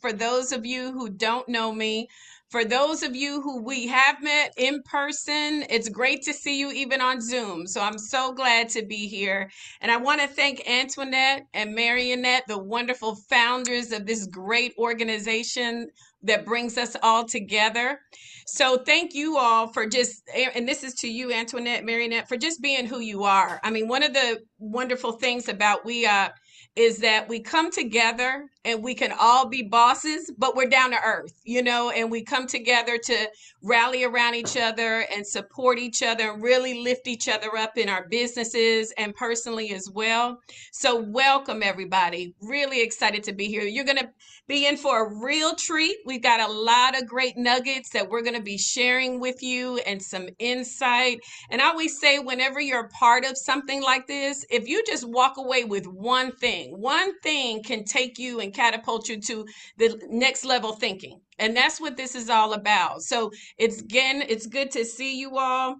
For those of you who don't know me, for those of you who we have met in person, it's great to see you even on Zoom. So I'm so glad to be here. And I want to thank Antoinette and Marionette, the wonderful founders of this great organization that brings us all together. So thank you all for just, and this is to you, Antoinette, Marionette, for just being who you are. I mean, one of the wonderful things about We Up is that we come together and we can all be bosses, but we're down to earth, and we come together to rally around each other and support each other and really lift each other up in our businesses and personally as well. So welcome everybody. Really excited to be here. You're going to be in for a real treat. We've got a lot of great nuggets that we're going to be sharing with you and some insight. And I always say, whenever you're a part of something like this, if you just walk away with one thing can take you and catapult you to the next level thinking. And that's what this is all about. So it's good to see you all.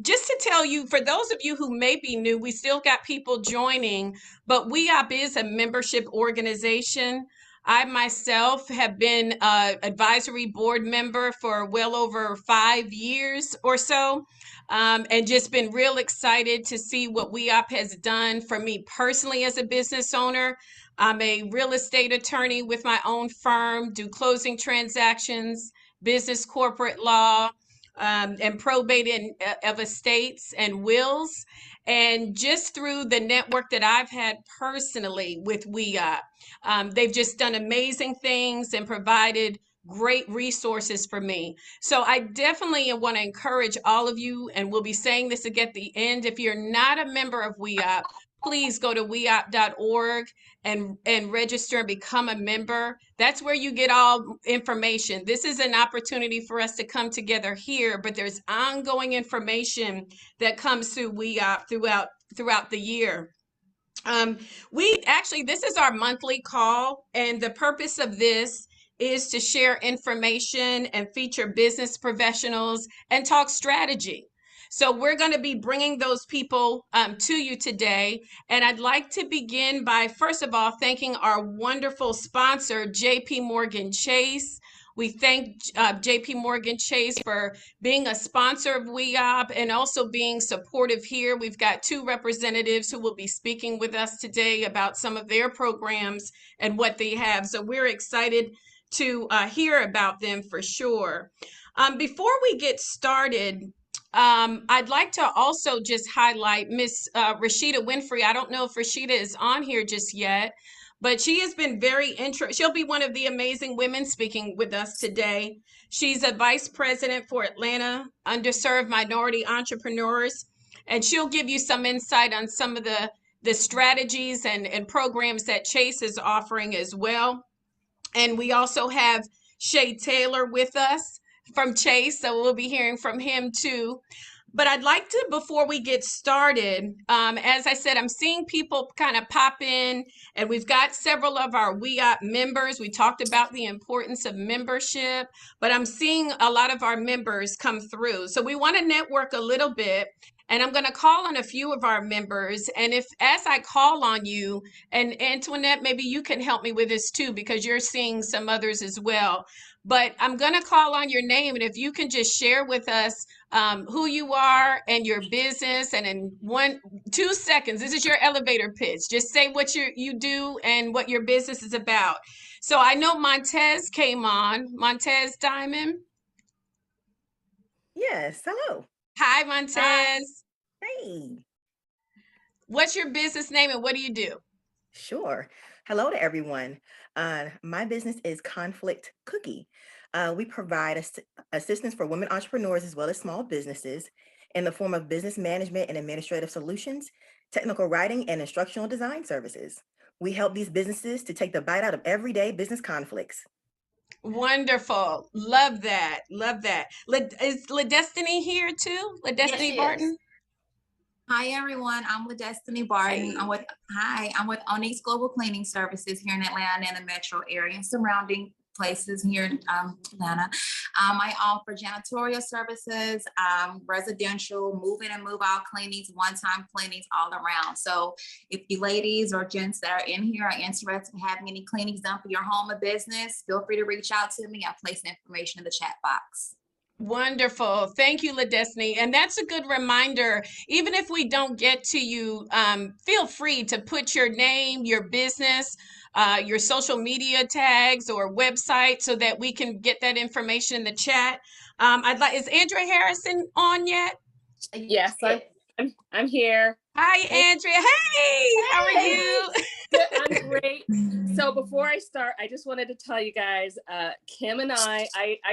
Just to tell you, for those of you who may be new, we still got people joining, but WEOP is a membership organization. I myself have been an advisory board member for well over 5 years or so, and just been real excited to see what WEOP has done for me personally as a business owner. I'm a real estate attorney with my own firm, do closing transactions, business corporate law, and probate of estates and wills. And just through the network that I've had personally with WEOP, they've just done amazing things and provided great resources for me. So I definitely want to encourage all of you, and we'll be saying this again at the end. If you're not a member of WEOP, please go to weop.org and register and become a member. That's where you get all information. This is an opportunity for us to come together here, but there's ongoing information that comes through WEOP throughout the year. This is our monthly call, and the purpose of this is to share information and feature business professionals and talk strategy. So we're going to be bringing those people to you today. And I'd like to begin by, first of all, thanking our wonderful sponsor, JP Morgan Chase. We thank JP Morgan Chase for being a sponsor of WEOP and also being supportive here. We've got 2 representatives who will be speaking with us today about some of their programs and what they have. So we're excited to hear about them for sure. Before we get started, I'd like to also just highlight Miss Rashida Winfrey. I don't know if Rashida is on here just yet, but she has been very interesting. She'll be one of the amazing women speaking with us today. She's a vice president for Atlanta Underserved Minority Entrepreneurs, and she'll give you some insight on some of the strategies and programs that Chase is offering as well. And we also have Shay Taylor with us from Chase, so we'll be hearing from him too. But I'd like to, before we get started, as I said, I'm seeing people kind of pop in, and we've got several of our WEOP members. We talked about the importance of membership, but I'm seeing a lot of our members come through. So we want to network a little bit, and I'm going to call on a few of our members. And as I call on you, and Antoinette, maybe you can help me with this too, because you're seeing some others as well. But I'm going to call on your name, and if you can just share with us who you are and your business, and in 2 seconds, this is your elevator pitch. Just say what you do and what your business is about. So I know Montez came on. Montez Diamond. Yes, hello. Hi, Montez. Hi. Hey. What's your business name and what do you do? Sure. Hello to everyone. My business is Conflict Cookie. We provide assistance for women entrepreneurs as well as small businesses in the form of business management and administrative solutions, technical writing, and instructional design services. We help these businesses to take the bite out of everyday business conflicts. Wonderful. Love that. Love that. Is LaDestiny here too? LaDestiny Yes, Barton? Hi everyone, I'm with Destiny Barton. Hey. I'm with Onyx Global Cleaning Services here in Atlanta and the metro area and surrounding places here in Atlanta. I offer janitorial services, residential, move-in and move-out cleanings, one-time cleanings all around. So if you ladies or gents that are in here are interested in having any cleanings done for your home or business, feel free to reach out to me. I'll place the information in the chat box. Wonderful. Thank you, LaDestiny. And that's a good reminder. Even if we don't get to you, feel free to put your name, your business, your social media tags or website so that we can get that information in the chat. Is Andrea Harrison on yet? Yes, I'm here. Hi, Hey. Andrea. Hey, how are you? Good, I'm great. So before I start, I just wanted to tell you guys, Kim and I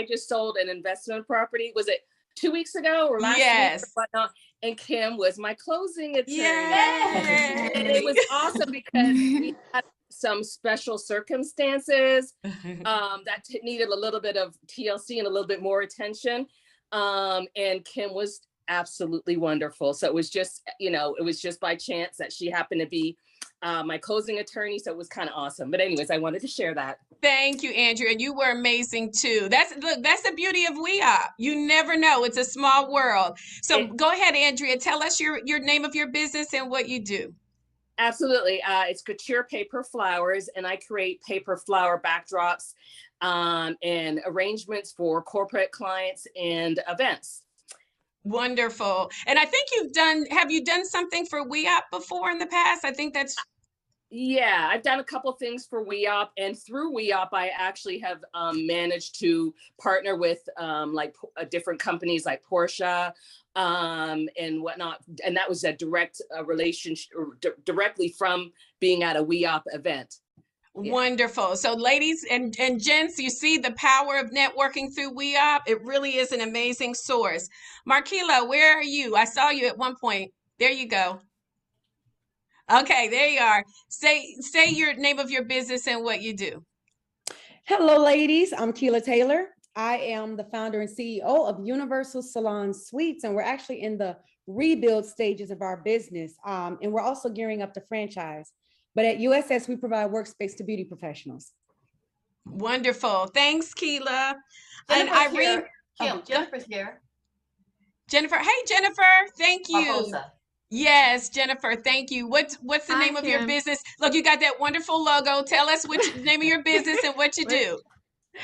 just sold an investment property. Was it 2 weeks ago or last week Yes. or whatnot? And Kim was my closing attorney. Yay. And it was awesome because we had some special circumstances that needed a little bit of TLC and a little bit more attention. And Kim was absolutely wonderful. So it was just, it was just by chance that she happened to be my closing attorney. So it was kind of awesome. But anyways, I wanted to share that. Thank you, Andrea. You were amazing too. That's the beauty of WeOp. You never know. It's a small world. So go ahead, Andrea. Tell us your name of your business and what you do. Absolutely. It's Couture Paper Flowers, and I create paper flower backdrops and arrangements for corporate clients and events. Wonderful. And I think have you done something for WeOp before in the past? I think that's. Yeah, I've done a couple things for WeOp, and through WeOp, I actually have managed to partner with different companies like Porsche and whatnot. And that was a direct relationship directly from being at a WeOp event. Yeah. Wonderful. So ladies and gents, you see the power of networking through WeOp. It really is an amazing source. Marquila, where are you? I saw you at one point. There you go. Okay, there you are. Say your name of your business and what you do. Hello, ladies. I'm Keila Taylor. I am the founder and CEO of Universal Salon Suites, and we're actually in the rebuild stages of our business. And we're also gearing up to franchise. But at USS, we provide workspace to beauty professionals. Wonderful. Thanks, Keila. And Irene. Kim, Jennifer's here. Jennifer. Hey, Jennifer. Thank you. Barbosa. Yes, Jennifer. Thank you. What's the name of your business? Look, you got that wonderful logo. Tell us which name of your business and what you do.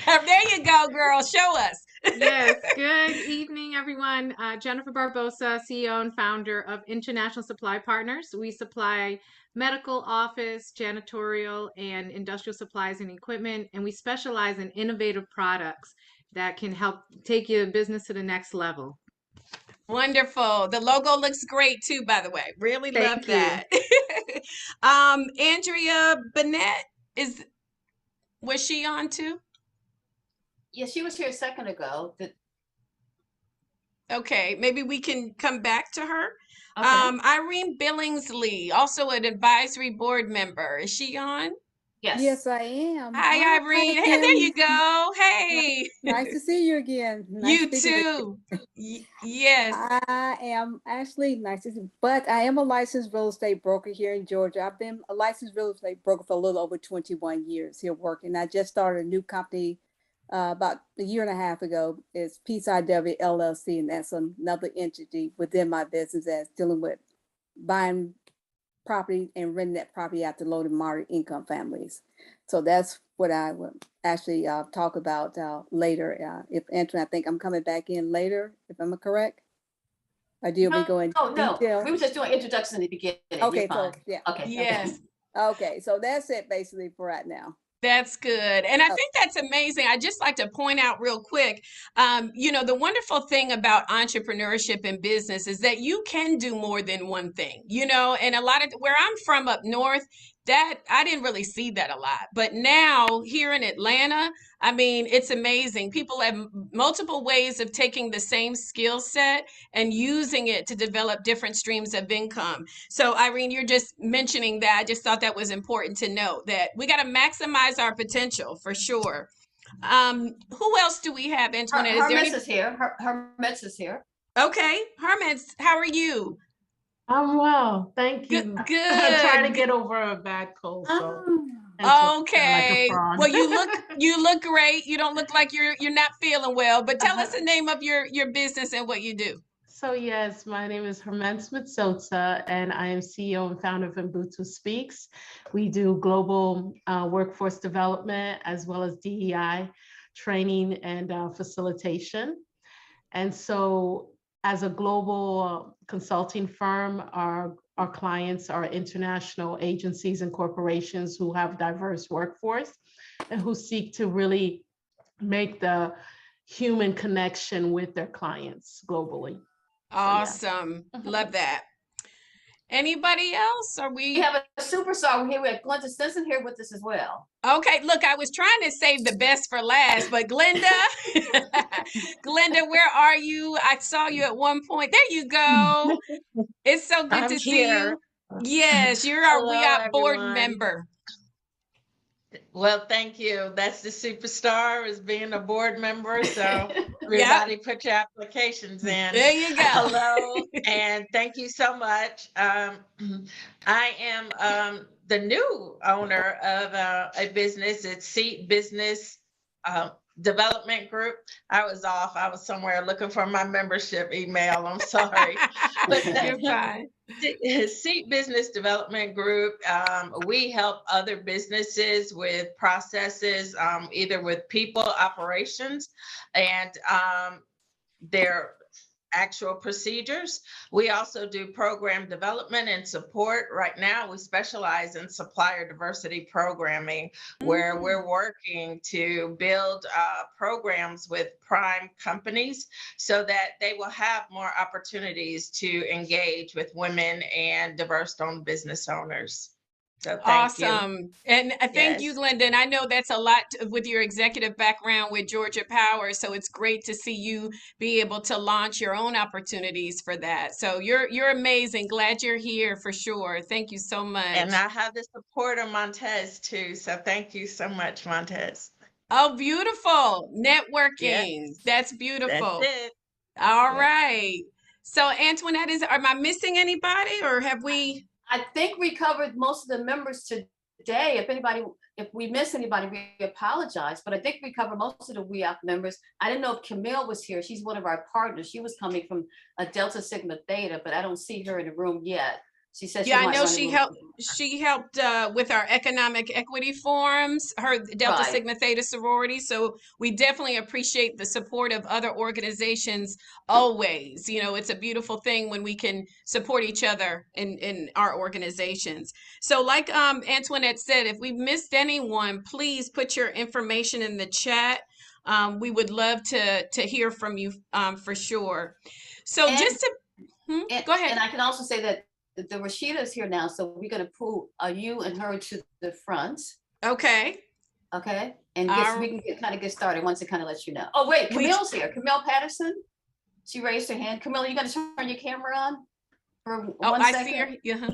There you go, girl. Show us. Yes. Good evening, everyone. Jennifer Barbosa, CEO and founder of International Supply Partners. We supply medical, office, janitorial, and industrial supplies and equipment, and we specialize in innovative products that can help take your business to the next level. Wonderful. The logo looks great too, by the way. Really love that. Andrea Bennett, was she on too? Yeah, she was here a second ago. Okay, maybe we can come back to her. Okay. Irene Billingsley, also an advisory board member. Is she on? Yes. Yes, I am. Hi, Irene. Hey, there you go. Hey. Nice to see you again. Nice You too. Yes. I am actually but I am a licensed real estate broker here in Georgia. I've been a licensed real estate broker for a little over 21 years here working. I just started a new company about a year and a half ago. It's Peace IW LLC, and that's another entity within my business that's dealing with buying property and renting that property out to low to moderate income families. So that's what I will actually talk about later. If Antoine, I think I'm coming back in later, if I'm correct. Or do we go into detail? No. We were just doing introduction in the beginning. Okay, so yeah. Okay. Yes. Okay, so that's it basically for right now. That's good. And I think that's amazing. I just like to point out real quick, the wonderful thing about entrepreneurship and business is that you can do more than one thing, and a lot of where I'm from up north, that I didn't really see that a lot. But now here in Atlanta, I mean, it's amazing. People have multiple ways of taking the same skill set and using it to develop different streams of income. So Irene, you're just mentioning that. I just thought that was important to note that we got to maximize our potential for sure. Who else do we have, Antoinette? Hermits is here. Hermits is here. Okay. Hermits, how are you? I'm well, thank Good, you. I'm trying to good. get over a bad cold, so Oh, that's why I sound like a Okay. frog. Well, you look great. You don't look like you're not feeling well, but tell us the name of your business and what you do. So yes, my name is Herman Smith-Sotsa, and I am CEO and founder of Ubuntu Speaks. We do global workforce development as well as DEI training and facilitation. And so as a global consulting firm, our clients are international agencies and corporations who have diverse workforce and who seek to really make the human connection with their clients globally. Awesome. Love that. Anybody else? Are We we? have a superstar here. We have Glenda Stinson here with us as well. Okay, look, I was trying to save the best for last, but Glenda, Glenda, where are you? I saw you at one point. There you go. It's so good I'm to see here. you. Yes, you're our We Hello, Are board everyone. member. Well, thank you. That's the superstar, is being a board member. So everybody put your applications in. There you go. Hello, and thank you so much. I am the new owner of a business. It's Seat Business Development Group. I was off. I was somewhere looking for my membership email. I'm sorry. But You're fine. Seat Business Development Group, we help other businesses with processes, either with people operations and their actual procedures. We also do program development and support. Right now, we specialize in supplier diversity programming, where we're working to build programs with prime companies so that they will have more opportunities to engage with women and diverse-owned business owners. So thank you. Awesome. And thank you, Yes. Glenda. And I know that's a lot with your executive background with Georgia Power. So it's great to see you be able to launch your own opportunities for that. So you're amazing. Glad you're here for sure. Thank you so much. And I have the support of Montez too. So thank you so much, Montez. Oh, beautiful. Networking. Yes. That's beautiful. That's it. All Yeah. right. So Antoinette, am I missing anybody or have we? I think we covered most of the members today. If we miss anybody, we apologize. But I think we covered most of the WEOC members. I didn't know if Camille was here. She's one of our partners. She was coming from a Delta Sigma Theta, but I don't see her in the room yet. She said, Yeah, I know she helped with our economic equity forums, her Delta Right. Sigma Theta sorority. So we definitely appreciate the support of other organizations always. You know, it's a beautiful thing when we can support each other in our organizations. So like Antoinette said, if we missed anyone, please put your information in the chat. We would love to hear from you for sure. So And- just to go ahead. And I can also say that the Rashida is here now, so we're gonna pull you and her to the front, Okay. okay? And All we can kind of get started once it kind of lets you know. Oh, wait, Camille's here. Camille Patterson. She raised her hand. Camille, you gonna turn your camera on for Oh, 1 I second? see her. Yeah.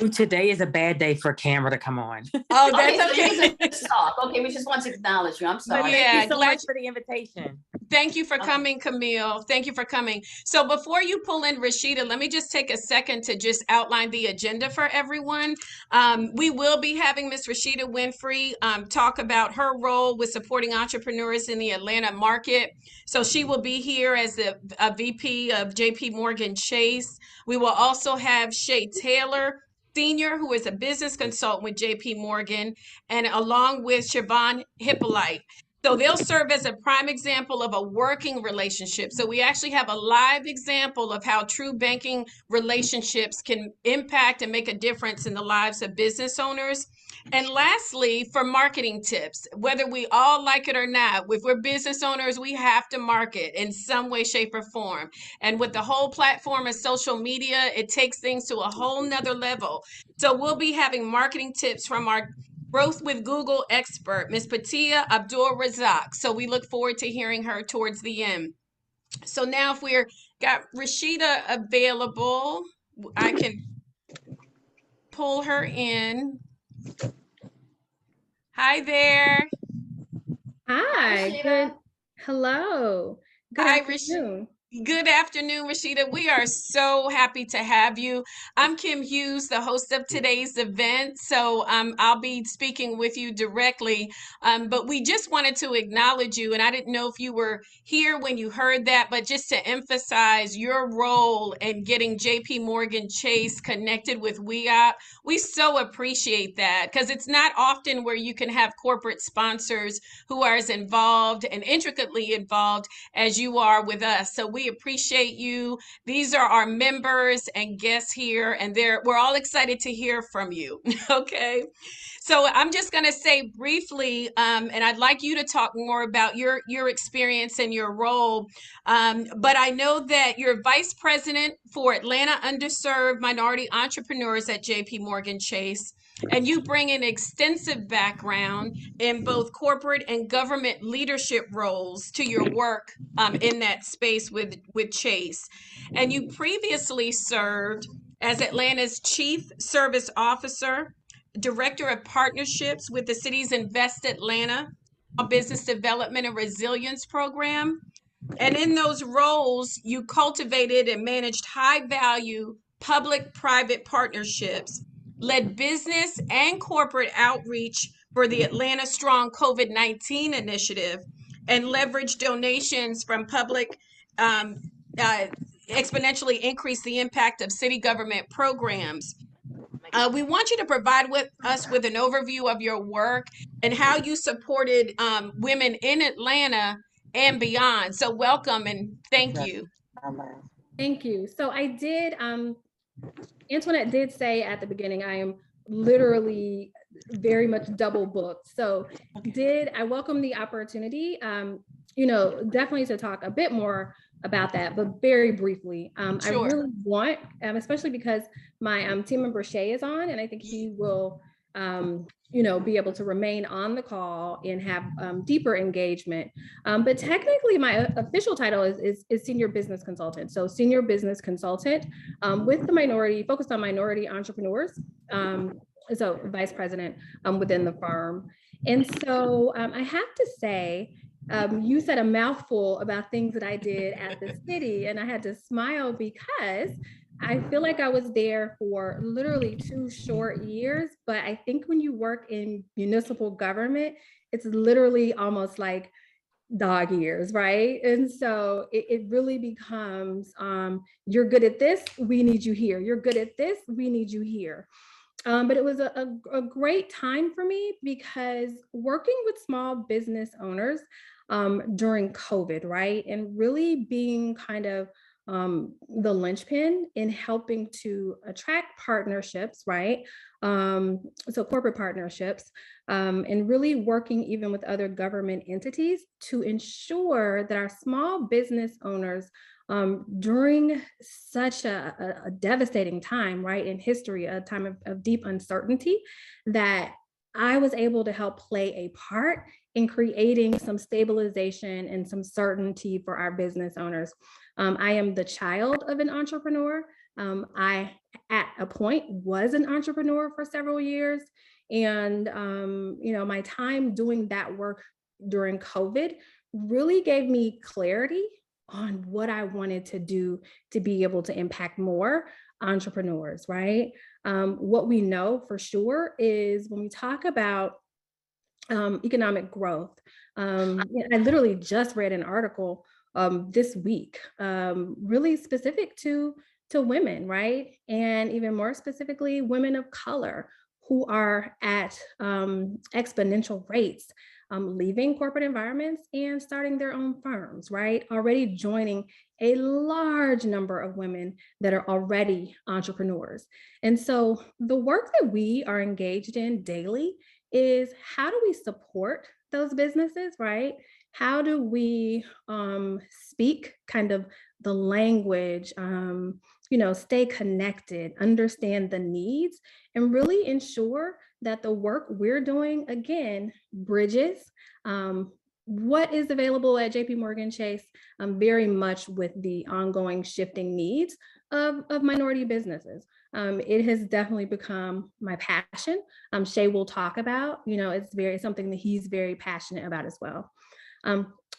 Ooh, today is a bad day for a camera to come on. Oh, Okay, that's so you okay. can just talk. Okay, we just want to acknowledge you. I'm But sorry. Yeah, thank you so glad much for the invitation. Thank you for Okay. coming, Camille. Thank you for coming. So before you pull in Rashida, let me just take a second to just outline the agenda for everyone. We will be having Miss Rashida Winfrey talk about her role with supporting entrepreneurs in the Atlanta market. So she will be here as a VP of JP Morgan Chase. We will also have Shay Taylor Senior, who is a business consultant with JP Morgan, and along with Siobhan Hippolyte. So they'll serve as a prime example of a working relationship. So we actually have a live example of how true banking relationships can impact and make a difference in the lives of business owners. And lastly, for marketing tips, whether we all like it or not, if we're business owners, we have to market in some way, shape, or form. And with the whole platform of social media, it takes things to a whole nother level. So we'll be having marketing tips from our Growth with Google expert, Ms. Patia Abdul Razak. So we look forward to hearing her towards the end. So now if we're got Rashida available, I can pull her in. Hi there. Hi, Rashida. good. Hello. Good Hi, afternoon. Good afternoon, Rashida. We are so happy to have you. I'm Kim Hughes, the host of today's event. So I'll be speaking with you directly. But we just wanted to acknowledge you. And I didn't know if you were here when you heard that, but just to emphasize your role in getting JP Morgan Chase connected with WEOP. We so appreciate that because it's not often where you can have corporate sponsors who are as involved and intricately involved as you are with us. So we appreciate you. These are our members and guests here, and we're all excited to hear from you. Okay. So I'm just going to say briefly, and I'd like you to talk more about your experience and your role. But I know that you're vice president for Atlanta Underserved Minority Entrepreneurs at JP Morgan Chase. And you bring an extensive background in both corporate and government leadership roles to your work in that space with Chase. And you previously served as Atlanta's Chief Service Officer, Director of Partnerships with the city's Invest Atlanta Business Development and Resilience Program. And in those roles, you cultivated and managed high-value public-private partnerships, led business and corporate outreach for the Atlanta Strong COVID-19 initiative, and leveraged donations from public exponentially increase the impact of city government programs. We want you to provide us with an overview of your work and how you supported women in Atlanta and beyond. So welcome and thank you. Thank you. So I did, Antoinette did say at the beginning, I am literally very much double booked. So I welcome the opportunity, definitely to talk a bit more about that, but very briefly. Sure. I really want, especially because my team member Shay is on, and I think he will, be able to remain on the call and have deeper engagement. But technically, my official title is senior business consultant. So senior business consultant with the focused on minority entrepreneurs. So vice president within the firm. And so I have to say, you said a mouthful about things that I did at the city, and I had to smile because I feel like I was there for literally 2 short years, but I think when you work in municipal government, it's literally almost like dog years, right? And so it really becomes, you're good at this, we need you here. You're good at this, we need you here. But it was a great time for me because working with small business owners during COVID, right? And really being kind of the linchpin in helping to attract partnerships, right? So corporate partnerships, and really working even with other government entities to ensure that our small business owners during such a devastating time, right, in history, a time of deep uncertainty, that I was able to help play a part in creating some stabilization and some certainty for our business owners. I am the child of an entrepreneur. I, at a point, was an entrepreneur for several years. And, my time doing that work during COVID really gave me clarity on what I wanted to do to be able to impact more entrepreneurs, right? What we know for sure is when we talk about economic growth, I literally just read an article this week, really specific to women, right? And even more specifically, women of color who are at exponential rates, leaving corporate environments and starting their own firms, right? Already joining a large number of women that are already entrepreneurs. And so the work that we are engaged in daily is how do we support those businesses, right? How do we speak kind of the language, stay connected, understand the needs, and really ensure that the work we're doing, again, bridges what is available at JP Morgan Chase very much with the ongoing shifting needs of minority businesses. It has definitely become my passion. Shay will talk about, it's something that he's very passionate about as well.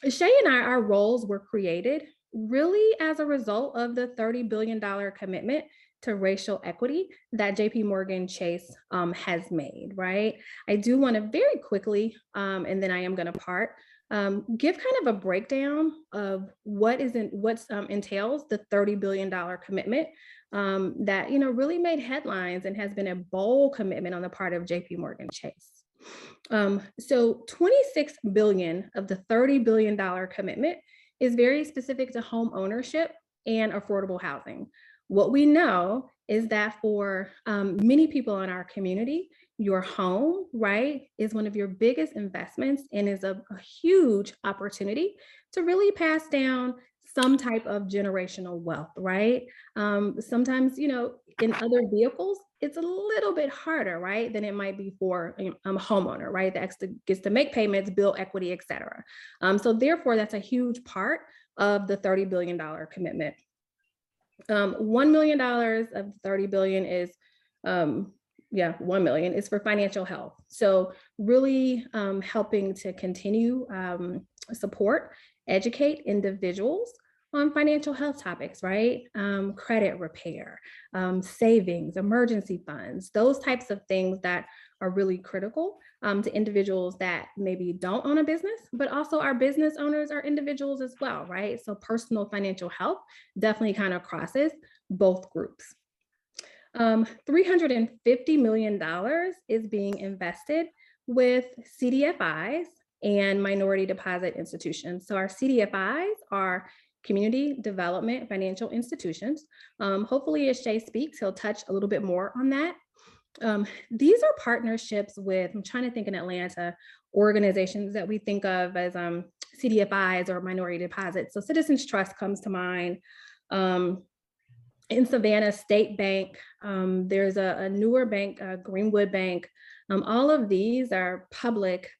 Shay and our roles were created really as a result of the $30 billion commitment to racial equity that JP Morgan Chase has made, right? I do want to very quickly, and then I am going to part, give kind of a breakdown of what entails the $30 billion commitment that really made headlines and has been a bold commitment on the part of JP Morgan Chase. So 26 billion of the $30 billion commitment is very specific to home ownership and affordable housing. What we know is that for many people in our community, your home, right, is one of your biggest investments and is a huge opportunity to really pass down some type of generational wealth, right? Sometimes, in other vehicles, it's a little bit harder, right, than it might be for a homeowner, right, that gets to make payments, build equity, et cetera. So therefore, that's a huge part of the $30 billion commitment. $1 million of the 30 billion is, 1 million is for financial health. So really helping to continue support, educate individuals on financial health topics, right? Credit repair, savings, emergency funds, those types of things that are really critical to individuals that maybe don't own a business, but also our business owners are individuals as well, right? So personal financial health definitely kind of crosses both groups. $350 million is being invested with CDFIs and minority deposit institutions. So our CDFIs are community development financial institutions. Hopefully as Shay speaks, he'll touch a little bit more on that. These are partnerships with, I'm trying to think in Atlanta, organizations that we think of as CDFIs or minority deposits. So Citizens Trust comes to mind. In Savannah, State Bank, there's a newer bank, Greenwood Bank. All of these are public,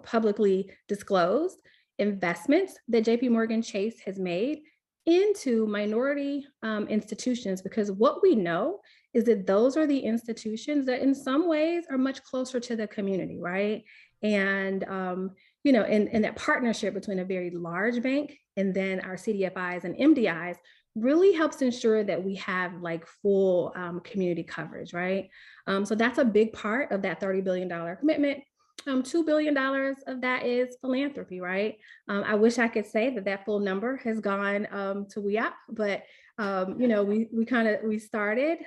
publicly disclosed investments that JP Morgan Chase has made into minority institutions, because what we know is that those are the institutions that in some ways are much closer to the community, right? And, and that partnership between a very large bank and then our CDFIs and MDIs really helps ensure that we have like full community coverage, right? So that's a big part of that $30 billion commitment. $2 billion of that is philanthropy, right? I wish I could say that full number has gone to WEOP, but we started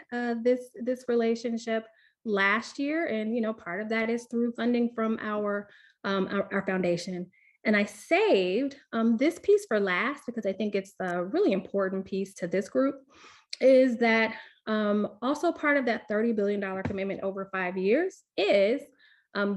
this relationship last year, and part of that is through funding from our foundation. And I saved this piece for last because I think it's a really important piece to this group, is that also part of that $30 billion commitment over 5 years is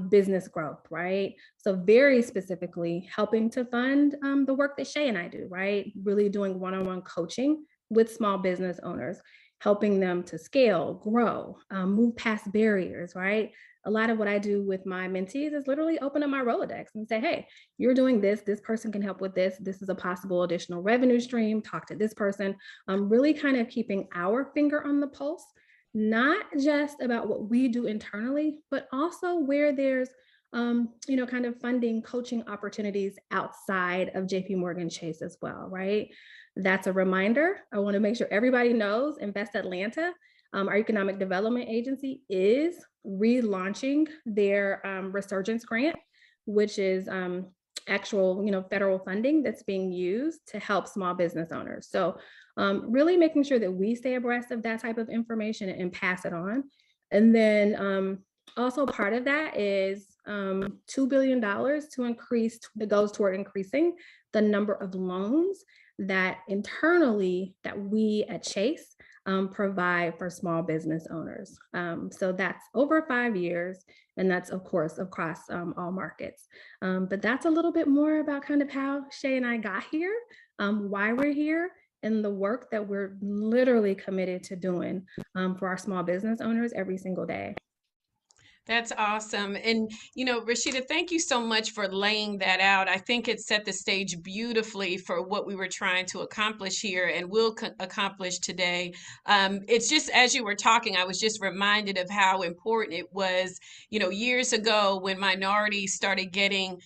business growth, right? So very specifically helping to fund the work that Shay and I do, right? Really doing one-on-one coaching with small business owners, helping them to scale, grow, move past barriers, right? A lot of what I do with my mentees is literally open up my Rolodex and say, hey, you're doing this person can help with this is a possible additional revenue stream, talk to this person. Really kind of keeping our finger on the pulse, not just about what we do internally, but also where there's, kind of funding, coaching opportunities outside of JP Morgan Chase as well, right? That's a reminder. I want to make sure everybody knows Invest Atlanta, our economic development agency, is relaunching their Resurgence Grant, which is actual, federal funding that's being used to help small business owners. So really making sure that we stay abreast of that type of information and pass it on. And then also part of that is $2 billion to increase, that goes toward increasing the number of loans that internally that we at Chase provide for small business owners. So that's over 5 years, and that's of course across all markets. But that's a little bit more about kind of how Shay and I got here, why we're here, and the work that we're literally committed to doing for our small business owners every single day. That's awesome. And, Rashida, thank you so much for laying that out. I think it set the stage beautifully for what we were trying to accomplish here and will accomplish today. It's just as you were talking, I was just reminded of how important it was, years ago when minorities started getting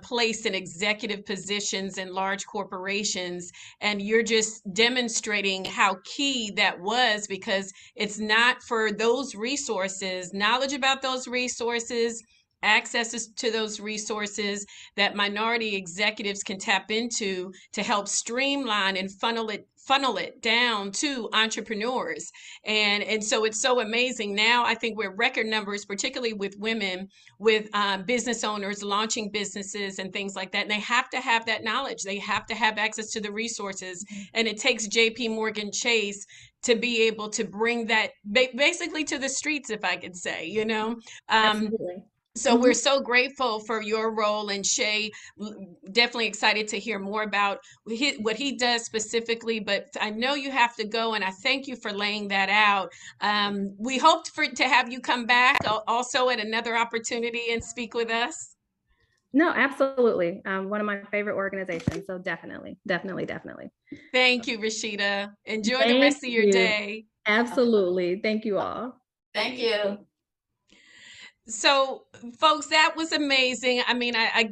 placed in executive positions in large corporations. And you're just demonstrating how key that was, because it's not for those resources, knowledge about those resources, access to those resources that minority executives can tap into to help streamline and funnel it down to entrepreneurs. And so it's so amazing. Now I think we're record numbers, particularly with women, with business owners launching businesses and things like that. And they have to have that knowledge. They have to have access to the resources. And it takes JP Morgan Chase to be able to bring that basically to the streets, if I could say, Absolutely. So we're so grateful for your role, and Shay, definitely excited to hear more about what he does specifically, but I know you have to go, and I thank you for laying that out. We hoped to have you come back also at another opportunity and speak with us. No, absolutely. One of my favorite organizations. So definitely. Thank you, Rashida. Enjoy the rest of your day. Absolutely. Thank you all. Thank you. So, folks, that was amazing. I mean, I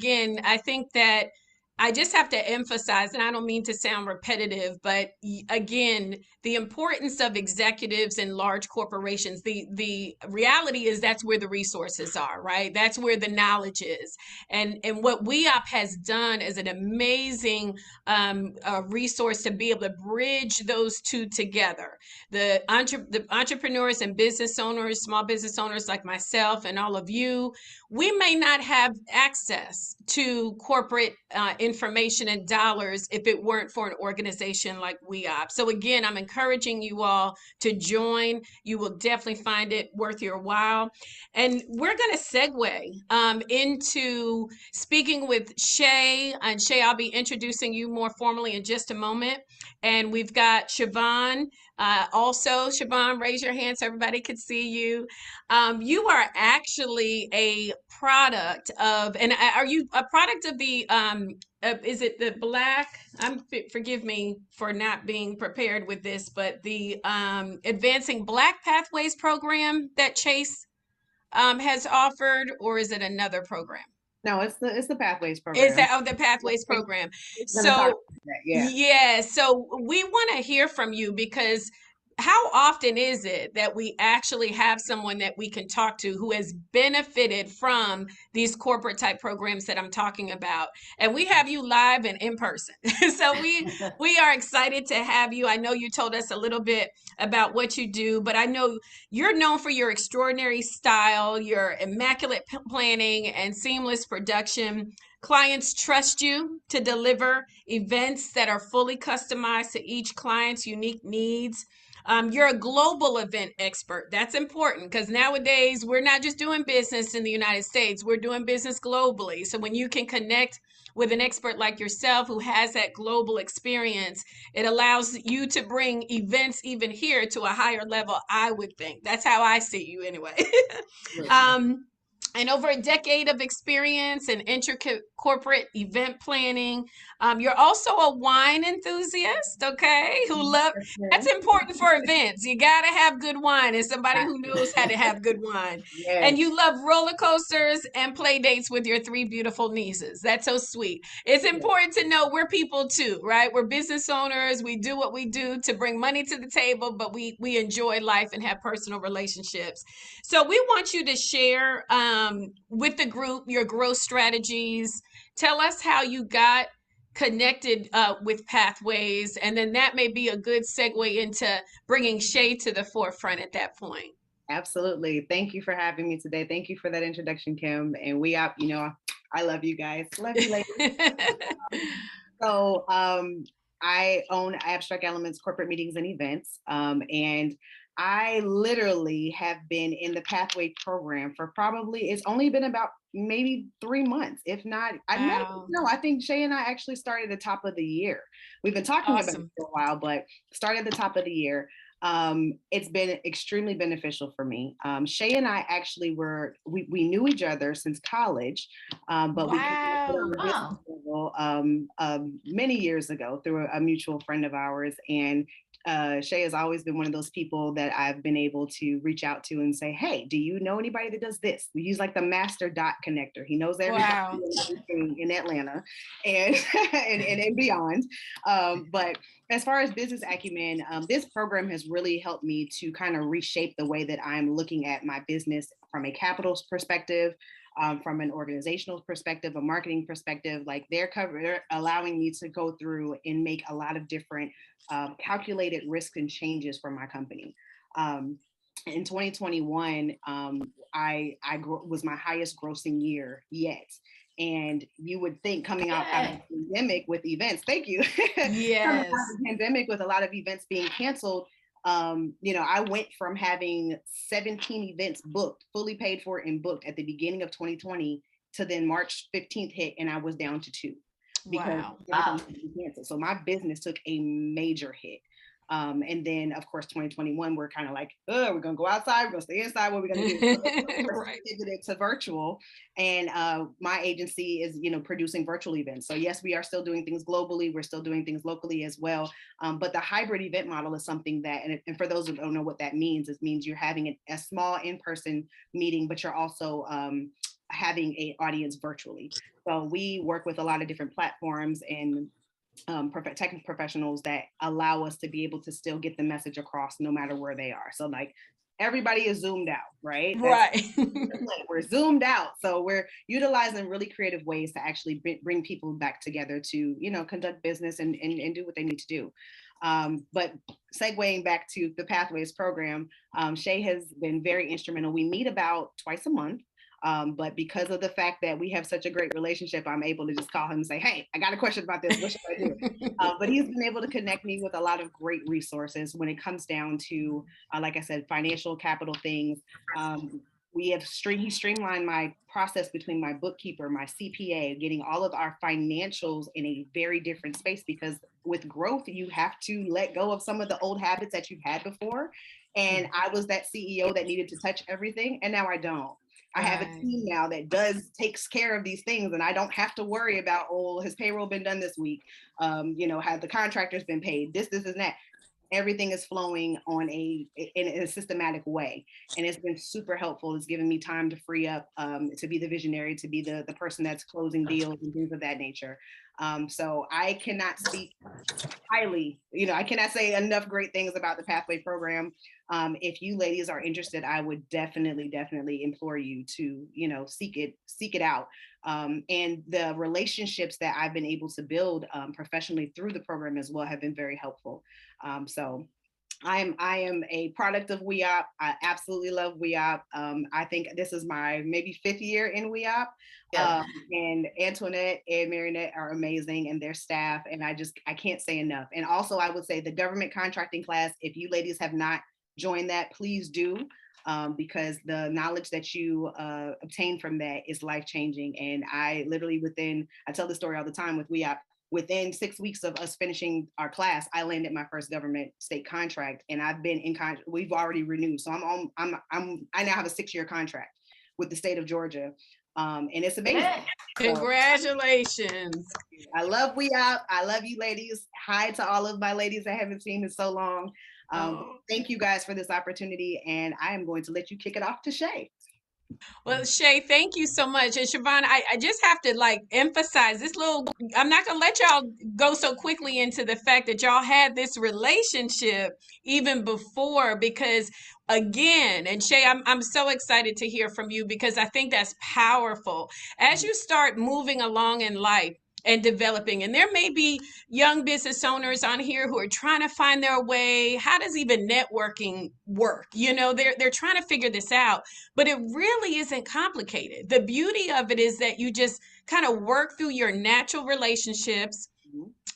think that I just have to emphasize, and I don't mean to sound repetitive, but again, the importance of executives in large corporations. The reality is that's where the resources are, right? That's where the knowledge is. And what WEOP has done is an amazing resource to be able to bridge those two together. The entrepreneurs and business owners, small business owners like myself and all of you, we may not have access to corporate information and dollars if it weren't for an organization like WEOP. So again, I'm encouraging you all to join. You will definitely find it worth your while. And we're going to segue into speaking with Shay. And Shay, I'll be introducing you more formally in just a moment. And we've got Siobhan. Also, Siobhan, raise your hand so everybody could see you. You are actually a product of, and are you a product of the, is it the Black, forgive me for not being prepared with this, but the Advancing Black Pathways program that Chase has offered, or is it another program? No, it's the Pathways program. Is that the Pathways program? So yeah, so we want to hear from you, because how often is it that we actually have someone that we can talk to who has benefited from these corporate type programs that I'm talking about? And we have you live and in person. So we are excited to have you. I know you told us a little bit about what you do, but I know you're known for your extraordinary style, your immaculate planning, and seamless production. Clients trust you to deliver events that are fully customized to each client's unique needs. You're a global event expert. That's important, because nowadays we're not just doing business in the United States, we're doing business globally. So when you can connect with an expert like yourself who has that global experience, it allows you to bring events even here to a higher level, I would think. That's how I see you anyway. And over a decade of experience in intricate corporate event planning. You're also a wine enthusiast, okay? That's important for events. You gotta have good wine and somebody who knows how to have good wine. Yes. And you love roller coasters and play dates with your 3 beautiful nieces. That's so sweet. It's important to know we're people too, right? We're business owners. We do what we do to bring money to the table, but we enjoy life and have personal relationships. So we want you to share with the group your growth strategies. Tell us how you got connected with Pathways, and then that may be a good segue into bringing Shay to the forefront at that point. Absolutely. Thank you for having me today. Thank you for that introduction, Kim. And WEOP, I love you guys. Love you, ladies. So I own Abstract Elements Corporate Meetings and Events, and I literally have been in the Pathway program for it's only been about maybe 3 months, if not. I think Shay and I actually started at the top of the year. We've been talking about it for a while, but started at the top of the year. It's been extremely beneficial for me. Shay and I actually we knew each other since college, but we connected on a business level many years ago through a mutual friend of ours. And Shay has always been one of those people that I've been able to reach out to and say, hey, do you know anybody that does this? He's like the master dot connector. He knows everybody in Atlanta and, and beyond. But as far as business acumen, this program has really helped me to kind of reshape the way that I'm looking at my business from a capital perspective, from an organizational perspective, a marketing perspective. Like they're allowing me to go through and make a lot of different calculated risks and changes for my company. In 2021, was my highest grossing year yet. And you would think coming out of the pandemic with events, thank you. Yes. Coming out of the pandemic with a lot of events being canceled, I went from having 17 events booked, fully paid for and booked at the beginning of 2020 to then March 15th hit and I was down to 2 because canceled. So my business took a major hit. And then of course, 2021, we're kind of like, we're going to go outside, we're going to stay inside, what are we going to do? Right. Pivoted to virtual. And my agency is, producing virtual events. So yes, we are still doing things globally. We're still doing things locally as well. But the hybrid event model is something that, and for those who don't know what that means, it means you're having a small in-person meeting, but you're also having an audience virtually. So we work with a lot of different platforms and technical professionals that allow us to be able to still get the message across no matter where they are. So like everybody is zoomed out, right? We're zoomed out. So we're utilizing really creative ways to actually bring people back together to, conduct business and do what they need to do. But segueing back to the Pathways program, Shay has been very instrumental. We meet about twice a month. But because of the fact that we have such a great relationship, I'm able to just call him and say, hey, I got a question about this. What should I do? But he's been able to connect me with a lot of great resources when it comes down to, like I said, financial capital things. He streamlined my process between my bookkeeper, my CPA, getting all of our financials in a very different space, because with growth, you have to let go of some of the old habits that you've had before. And I was that CEO that needed to touch everything, and now I don't. I have a team now that takes care of these things, and I don't have to worry about, has payroll been done this week? Have the contractors been paid? This and that. Everything is flowing in a systematic way. And it's been super helpful. It's given me time to free up, to be the visionary, to be the person that's closing deals and things of that nature. So I cannot speak highly, I cannot say enough great things about the Pathway program. If you ladies are interested, I would definitely implore you to, seek it out. And the relationships that I've been able to build professionally through the program as well have been very helpful. So I am a product of WEOP. I absolutely love WEOP. I think this is my maybe 5th year in WEOP. And Antoinette and Marinette are amazing, and their staff. And I can't say enough. And also I would say the government contracting class, if you ladies have not joined that, please do. Because the knowledge that you obtain from that is life-changing. And I literally I tell the story all the time with WEOP, within 6 weeks of us finishing our class, I landed my first government state contract, and I've been in contract. We've already renewed. So I now have a 6-year contract with the state of Georgia. And it's amazing. Congratulations. So, I love WEOP. I love you ladies. Hi to all of my ladies I haven't seen in so long. Thank you guys for this opportunity, and I am going to let you kick it off to Shay. Well, Shay, thank you so much. And Siobhan, I just have to emphasize I'm not going to let y'all go so quickly into the fact that y'all had this relationship even before, because again, and Shay, I'm so excited to hear from you, because I think that's powerful. As you start moving along in life and developing, and there may be young business owners on here who are trying to find their way. How does even networking work? They're trying to figure this out, but it really isn't complicated. The beauty of it is that you just kind of work through your natural relationships,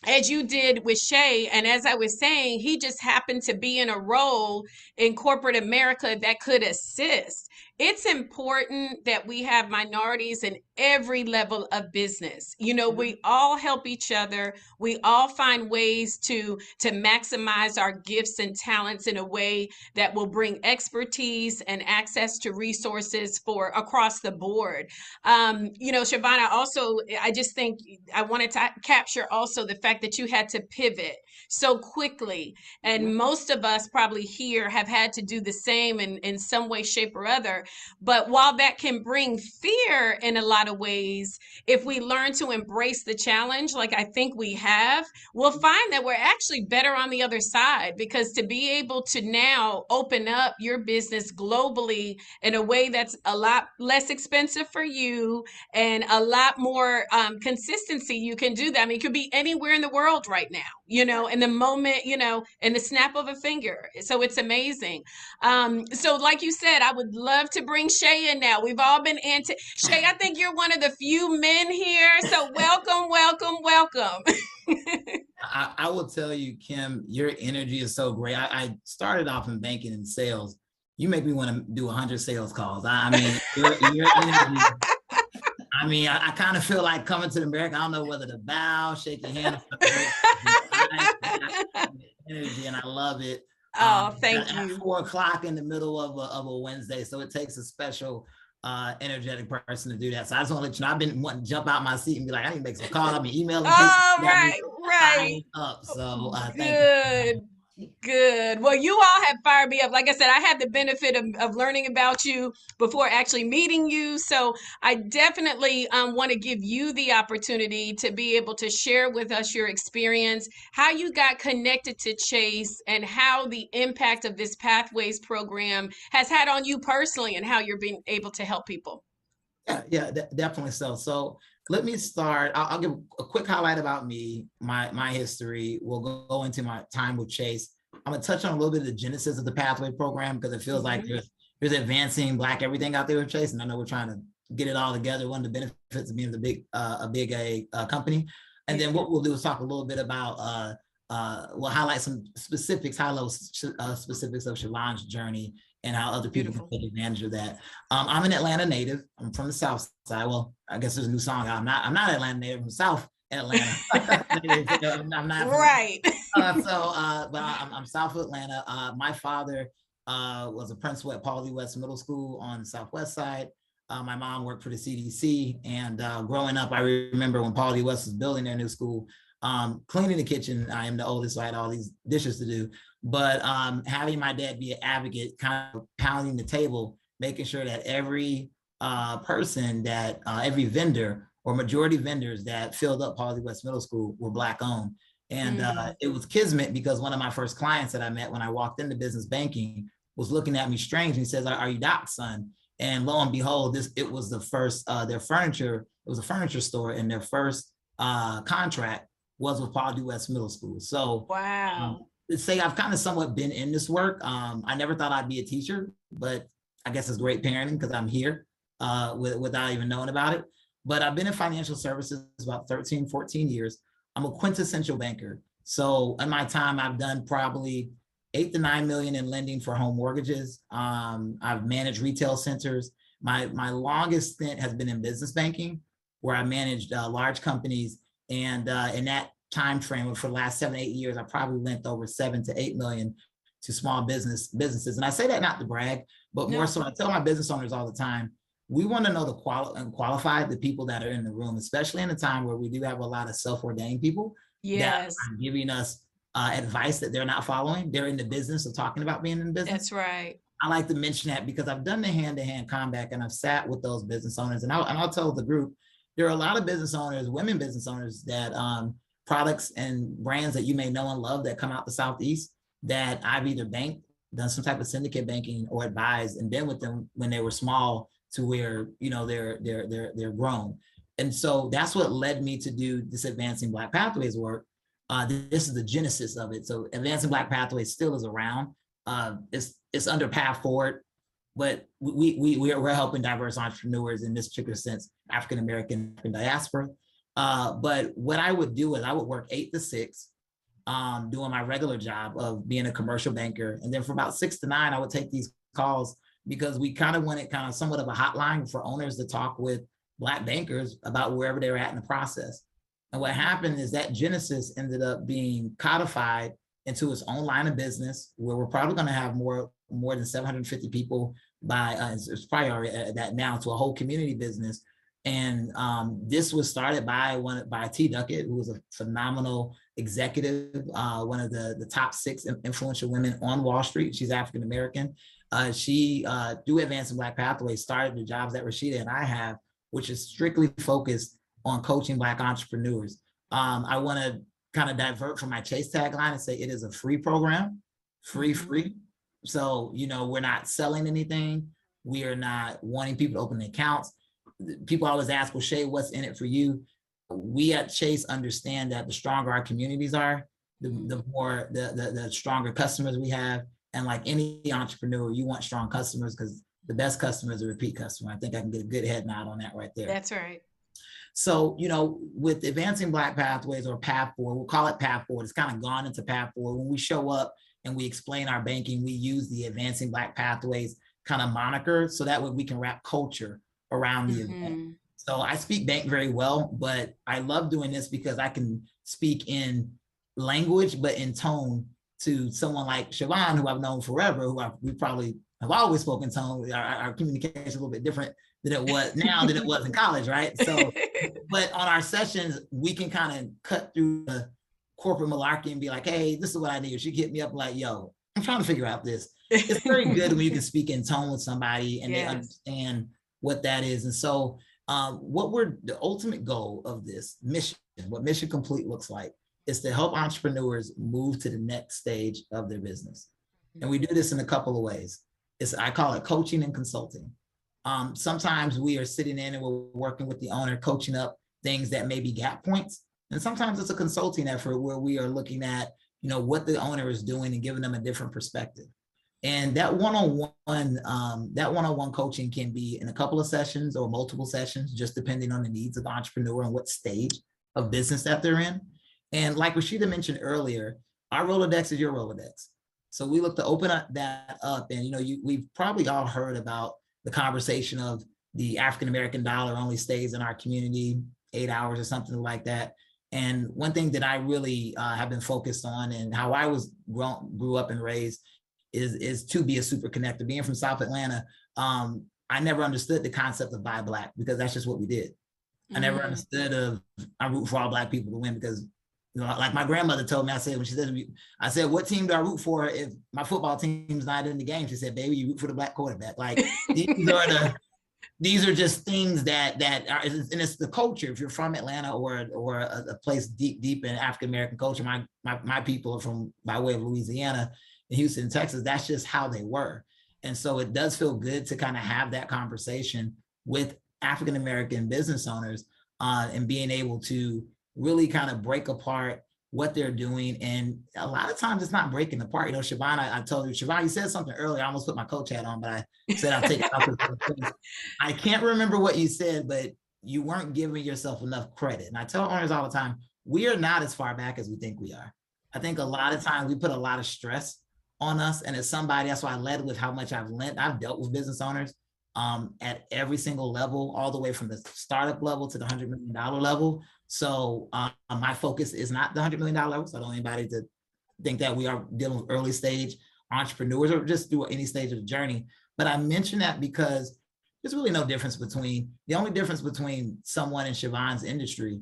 as you did with Shay, and as I was saying, he just happened to be in a role in corporate America that could assist. It's important that we have minorities in every level of business. You know, we all help each other. We all find ways to maximize our gifts and talents in a way that will bring expertise and access to resources for across the board. You know, Shavonna, also, I just think I wanted to capture also the fact that you had to pivot so quickly. And most of us probably here have had to do the same in some way, shape, or other. But while that can bring fear in a lot of ways, if we learn to embrace the challenge, like I think we have, we'll find that we're actually better on the other side, because to be able to now open up your business globally in a way that's a lot less expensive for you and a lot more consistency, you can do that. I mean, it could be anywhere in the world right now, you know, in the moment, you know, in the snap of a finger. So it's amazing. So like you said, I would love to bring Shay in now. We've all been Shay, I think you're one of the few men here. So welcome, welcome, welcome. I will tell you, Kim, your energy is so great. I started off in banking and sales. You make me want to do 100 sales calls. I mean, your energy. I mean, I kind of feel like coming to America. I don't know whether to bow, shake your hand. Energy, and I love it. Oh, thank you. At 4 o'clock in the middle of a Wednesday, so it takes a special energetic person to do that. So I just want to let you know, I've been wanting to jump out my seat and be like, I need to make some calls. I'll be emailing. Oh, right. Up. So good. Good. Well, you all have fired me up. Like I said, I had the benefit of learning about you before actually meeting you. So I definitely want to give you the opportunity to be able to share with us your experience, how you got connected to Chase, and how the impact of this Pathways program has had on you personally, and how you're being able to help people. Yeah, definitely so. So let me start. I'll give a quick highlight about me, my history. We'll go into my time with Chase. I'm gonna touch on a little bit of the genesis of the Pathway program, because it feels like there's advancing Black everything out there with Chase, and I know we're trying to get it all together. One of the benefits of being a big company, and then what we'll do is talk a little bit about we'll highlight some specifics, high-level specifics of Shavon's journey and how other people can take advantage of that. I'm an Atlanta native. I'm from the South Side. Well, I guess there's a new song. I'm not Atlanta native. I'm South Atlanta. I'm not right. But I'm South Atlanta. My father was a principal at Paul D. West Middle School on the Southwest side. My mom worked for the CDC, and growing up, I remember when Paul D. West was building their new school, cleaning the kitchen. I am the oldest, so I had all these dishes to do. But having my dad be an advocate, kind of pounding the table, making sure that every person that every vendor or majority vendors that filled up Paul D. West Middle School were Black owned. And it was kismet, because one of my first clients that I met when I walked into business banking was looking at me strange. And he says, "Are you Doc's son?" And lo and behold, it was the first, their furniture, it was a furniture store, and their first contract was with Paul D. West Middle School. So wow. Say I've kind of somewhat been in this work. I never thought I'd be a teacher, but I guess it's great parenting, because I'm here without even knowing about it. But I've been in financial services about 13, 14 years. I'm a quintessential banker. So in my time, I've done probably 8 to 9 million in lending for home mortgages. I've managed retail centers. My longest stint has been in business banking, where I managed large companies. And in that time frame for the last 7 to 8 years, I probably lent over 7 to 8 million to small businesses. And I say that not to brag, but more so I tell my business owners all the time, we want to know the qualified, the people that are in the room, especially in a time where we do have a lot of self-ordained people that are giving us advice that they're not following. They're in the business of talking about being in business. That's right. I like to mention that because I've done the hand-to-hand combat, and I've sat with those business owners, and I'll tell the group, there are a lot of business owners, women business owners, that products and brands that you may know and love that come out the Southeast that I've either banked, done some type of syndicate banking, or advised and been with them when they were small to where, you know, they're grown. And so that's what led me to do this Advancing Black Pathways work. This is the genesis of it. So Advancing Black Pathways still is around. It's under Path Forward, but we're helping diverse entrepreneurs, in this particular sense, African American diaspora. But what I would do is I would work 8 to 6, doing my regular job of being a commercial banker. And then from about 6 to 9, I would take these calls because we kind of wanted kind of somewhat of a hotline for owners to talk with Black bankers about wherever they were at in the process. And what happened is that Genesis ended up being codified into its own line of business, where we're probably going to have more than 750 people by, it's probably already at that now, to a whole community business. And this was started by T. Duckett, who was a phenomenal executive, one of the top 6 influential women on Wall Street. She's African American. She, through Advancing Black Pathways, started the jobs that Rashida and I have, which is strictly focused on coaching Black entrepreneurs. I want to kind of divert from my Chase tagline and say it is a free program, free. So, you know, we're not selling anything. We are not wanting people to open accounts. People always ask, well, Shay, what's in it for you? We at Chase understand that the stronger our communities are, the more, the stronger customers we have. And like any entrepreneur, you want strong customers because the best customer is a repeat customer. I think I can get a good head nod on that right there. That's right. So, you know, with Advancing Black Pathways, or Path Forward, we'll call it Path Forward. It's kind of gone into Path Forward. When we show up and we explain our banking, we use the Advancing Black Pathways kind of moniker, so that way we can wrap culture around the event. So I speak bank very well, but I love doing this because I can speak in language, but in tone to someone like Siobhan, who I've known forever, we probably have always spoken tone. Our communication is a little bit different than it was now than it was in college, right? So, but on our sessions, we can kind of cut through the corporate malarkey and be like, hey, this is what I need. She hit me up like, yo, I'm trying to figure out this. It's very good when you can speak in tone with somebody and they understand what that is. And so the ultimate goal of this mission, what Mission Complete looks like, is to help entrepreneurs move to the next stage of their business. And we do this in a couple of ways. I call it coaching and consulting. Sometimes we are sitting in and we're working with the owner, coaching up things that may be gap points. And sometimes it's a consulting effort where we are looking at, you know, what the owner is doing and giving them a different perspective. And that one-on-one coaching can be in a couple of sessions or multiple sessions, just depending on the needs of the entrepreneur and what stage of business that they're in. And like Rashida mentioned earlier, our Rolodex is your Rolodex. So we look to open that up. And, you know, we've probably all heard about the conversation of the African-American dollar only stays in our community 8 hours or something like that. And one thing that I really have been focused on, and how I grew up and raised, is to be a super connector. Being from South Atlanta, I never understood the concept of buy Black, because that's just what we did. I never understood I root for all Black people to win, because, you know, like my grandmother told me, I said, what team do I root for if my football team's not in the game? She said, baby, you root for the Black quarterback. Like these are just things that are, and it's the culture. If you're from Atlanta or a place deep in African American culture, my people are from by way of Louisiana and Houston, Texas. That's just how they were. And so it does feel good to kind of have that conversation with African American business owners and being able to really kind of break apart what they're doing. And a lot of times it's not breaking apart. You know, Siobhan, I told you, Siobhan, you said something earlier. I almost put my coach hat on, but I said I'll take it off. I can't remember what you said, but you weren't giving yourself enough credit. And I tell owners all the time, we are not as far back as we think we are. I think a lot of times we put a lot of stress on us. And as somebody, that's why I led with how much I've dealt with business owners at every single level, all the way from the startup level to the $100 million level. So my focus is not the $100 million level. So I don't want anybody to think that we are dealing with early stage entrepreneurs or just through any stage of the journey. But I mention that because there's really no difference between, the only difference between someone in Siobhan's industry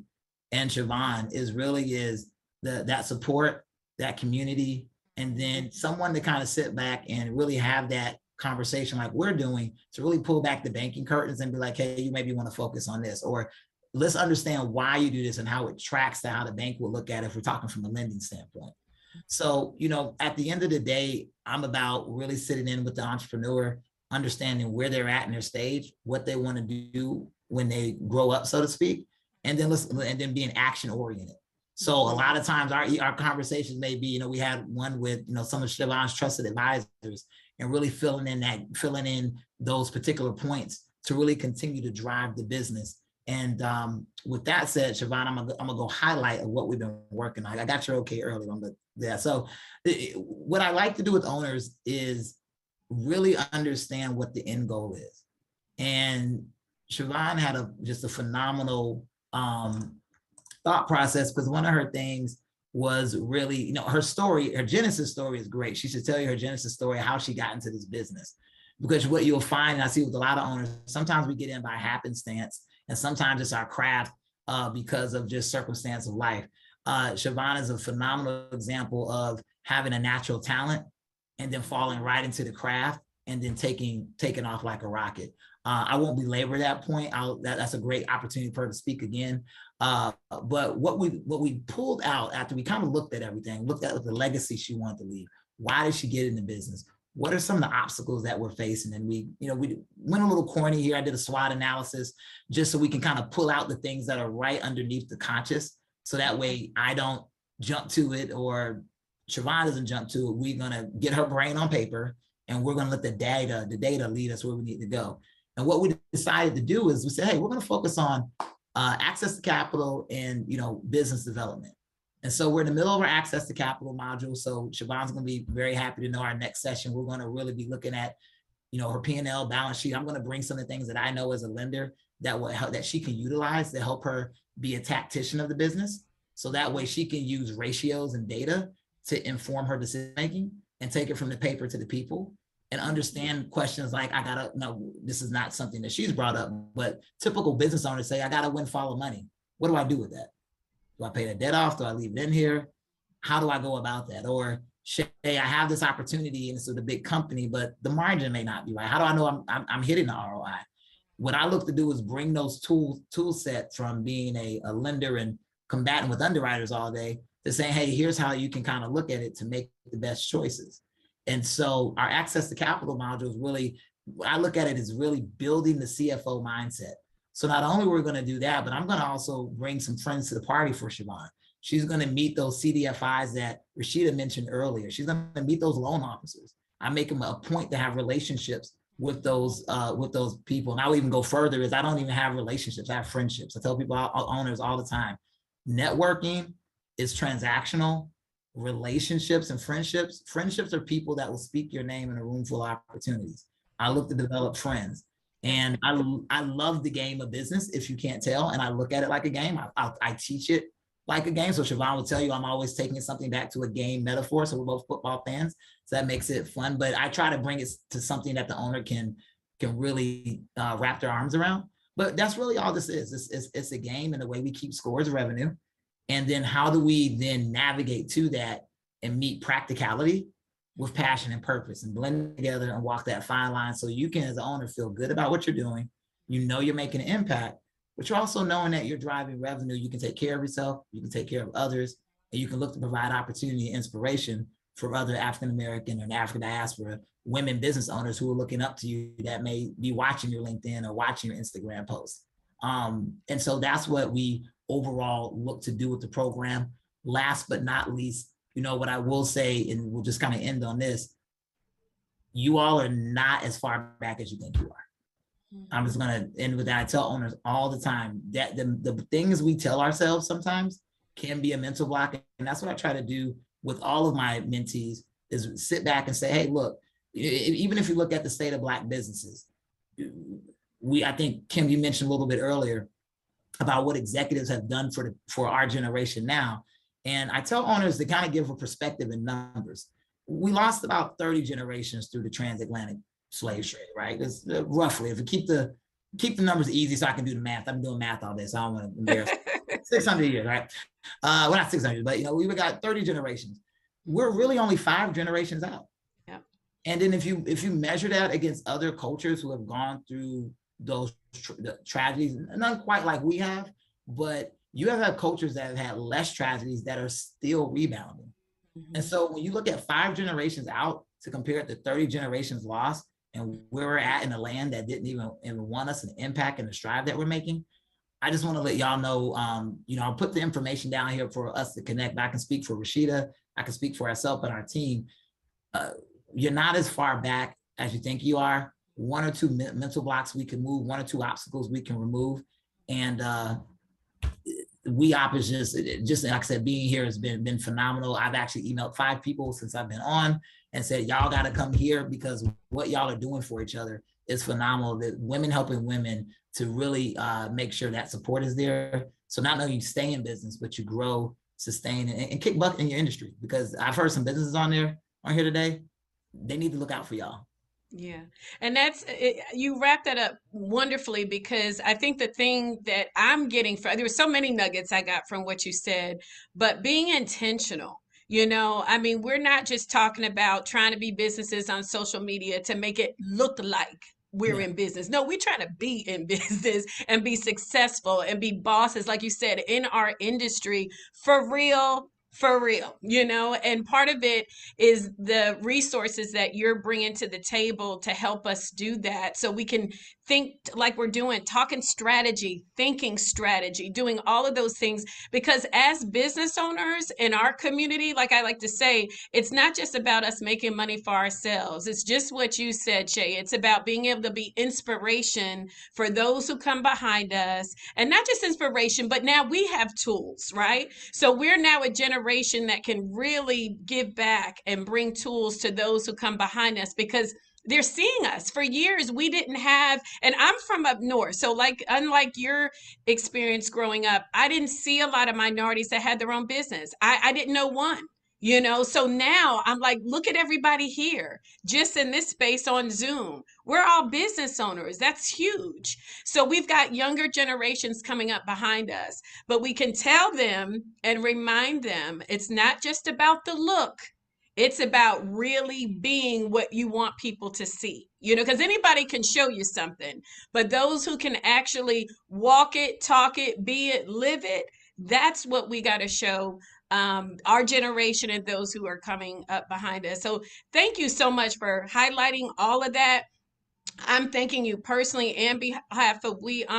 and Siobhan is that support, that community, and then someone to kind of sit back and really have that conversation like we're doing, to really pull back the banking curtains and be like, hey, you maybe want to focus on this, or let's understand why you do this and how it tracks to how the bank will look at it if we're talking from a lending standpoint. So, you know, at the end of the day, I'm about really sitting in with the entrepreneur, understanding where they're at in their stage, what they want to do when they grow up, so to speak, and then being action oriented. So a lot of times our conversations may be, you know, we had one with, you know, some of Siobhan's trusted advisors, and really filling in those particular points to really continue to drive the business And with that said, Siobhan, I'm gonna go highlight of what we've been working on. I got your okay earlier on, but yeah. So what I like to do with owners is really understand what the end goal is. And Siobhan had just a phenomenal thought process, because one of her things was really, you know, her story, her Genesis story is great. She should tell you her Genesis story, how she got into this business. Because what you'll find, and I see with a lot of owners, sometimes we get in by happenstance, and sometimes it's our craft because of just circumstance of life. Siobhan is a phenomenal example of having a natural talent and then falling right into the craft and then taking off like a rocket. I won't belabor that point. That's a great opportunity for her to speak again. But what we pulled out after we kind of looked at everything, looked at the legacy she wanted to leave. Why did she get into business? What are some of the obstacles that we're facing? And we went a little corny here. I did a SWOT analysis just so we can kind of pull out the things that are right underneath the conscious. So that way I don't jump to it, or Siobhan doesn't jump to it. We're gonna get her brain on paper, and we're gonna let the data lead us where we need to go. And what we decided to do is we said, hey, we're gonna focus on access to capital and business development. And so we're in the middle of our access to capital module. So Siobhan's going to be very happy to know our next session, we're going to really be looking at, her P&L balance sheet. I'm going to bring some of the things that I know as a lender that will help, that she can utilize to help her be a tactician of the business. So that way she can use ratios and data to inform her decision making and take it from the paper to the people and understand questions like, this is not something that she's brought up, but typical business owners say, I got a windfall of money. What do I do with that? Do I pay that debt off? Do I leave it in here? How do I go about that? Or say I have this opportunity and it's with a big company, but the margin may not be right. How do I know I'm hitting the ROI? What I look to do is bring those tool set from being a lender and combating with underwriters all day to saying, hey, here's how you can kind of look at it to make the best choices. And so our access to capital module is really, I look at it as really building the CFO mindset. So not only we're going to do that, but I'm going to also bring some friends to the party for Siobhan. She's going to meet those CDFIs that Rashida mentioned earlier. She's going to meet those loan officers. I make them a point to have relationships with those people. And I'll even go further is I don't even have relationships, I have friendships. I tell people, owners all the time, networking is transactional. Relationships and friendships are people that will speak your name in a room full of opportunities. I look to develop friends. And I love the game of business, if you can't tell, and I look at it like a game. I teach it like a game. So Siobhan will tell you I'm always taking something back to a game metaphor. So we're both football fans, so that makes it fun. But I try to bring it to something that the owner can really wrap their arms around. But that's really all this is. It's a game, and the way we keep scores of revenue. And then how do we then navigate to that and meet practicality with passion and purpose and blend together and walk that fine line so you can, as an owner, feel good about what you're doing. You're making an impact, but you're also knowing that you're driving revenue. You can take care of yourself, you can take care of others, and you can look to provide opportunity and inspiration for other African-American and African diaspora women business owners who are looking up to you that may be watching your LinkedIn or watching your Instagram posts. And so that's what we overall look to do with the program. Last but not least, what I will say, and we'll just kind of end on this, you all are not as far back as you think you are. I'm just going to end with that. I tell owners all the time that the things we tell ourselves sometimes can be a mental block. And that's what I try to do with all of my mentees is sit back and say, hey, look, even if you look at the state of Black businesses, I think, Kim, you mentioned a little bit earlier about what executives have done for our generation now. And I tell owners to kind of give a perspective in numbers. We lost about 30 generations through the transatlantic slave trade, right? It's roughly, if you keep the numbers easy so I can do the math. I'm doing math all day, so I don't want to embarrass 600 years, right? Well, not 600, but we got 30 generations. We're really only 5 generations out. Yeah. And then if you measure that against other cultures who have gone through those tragedies, not quite like we have, but you have had cultures that have had less tragedies that are still rebounding. Mm-hmm. And so when you look at 5 generations out to compare it to 30 generations lost and where we're at in a land that didn't even want us, and the impact and the strive that we're making, I just want to let y'all know, I'll put the information down here for us to connect. I can speak for Rashida, I can speak for ourselves and our team. You're not as far back as you think you are. 1 or 2 mental blocks we can move, 1 or 2 obstacles we can remove. And WeOp is just like I said, being here has been phenomenal. I've actually emailed 5 people since I've been on and said, y'all got to come here because what y'all are doing for each other is phenomenal. That women helping women to really make sure that support is there. So not only you stay in business, but you grow, sustain, and kick butt in your industry. Because I've heard some businesses on here today. They need to look out for y'all. Yeah. And that's it, you wrap that up wonderfully, because I think the thing that I'm getting from, there were so many nuggets I got from what you said, but being intentional. I mean, we're not just talking about trying to be businesses on social media to make it look like we're in business. No, we're trying to be in business and be successful and be bosses, like you said, in our industry for real. And part of it is the resources that you're bringing to the table to help us do that. So we can think like we're doing, talking strategy, thinking strategy, doing all of those things. Because as business owners in our community, like I like to say, it's not just about us making money for ourselves. It's just what you said, Shay. It's about being able to be inspiration for those who come behind us. And not just inspiration, but now we have tools, right? So we're now a generation that can really give back and bring tools to those who come behind us, because they're seeing us. For years we didn't have, and I'm from up north, so like unlike your experience growing up, I didn't see a lot of minorities that had their own business. I didn't know one. So now I'm like, look at everybody here just in this space on Zoom. We're all business owners. That's huge. So we've got younger generations coming up behind us, but we can tell them and remind them it's not just about the look. It's about really being what you want people to see, because anybody can show you something, but those who can actually walk it, talk it, be it, live it, that's what we got to show our generation and those who are coming up behind us. So thank you so much for highlighting all of that. I'm thanking you personally and on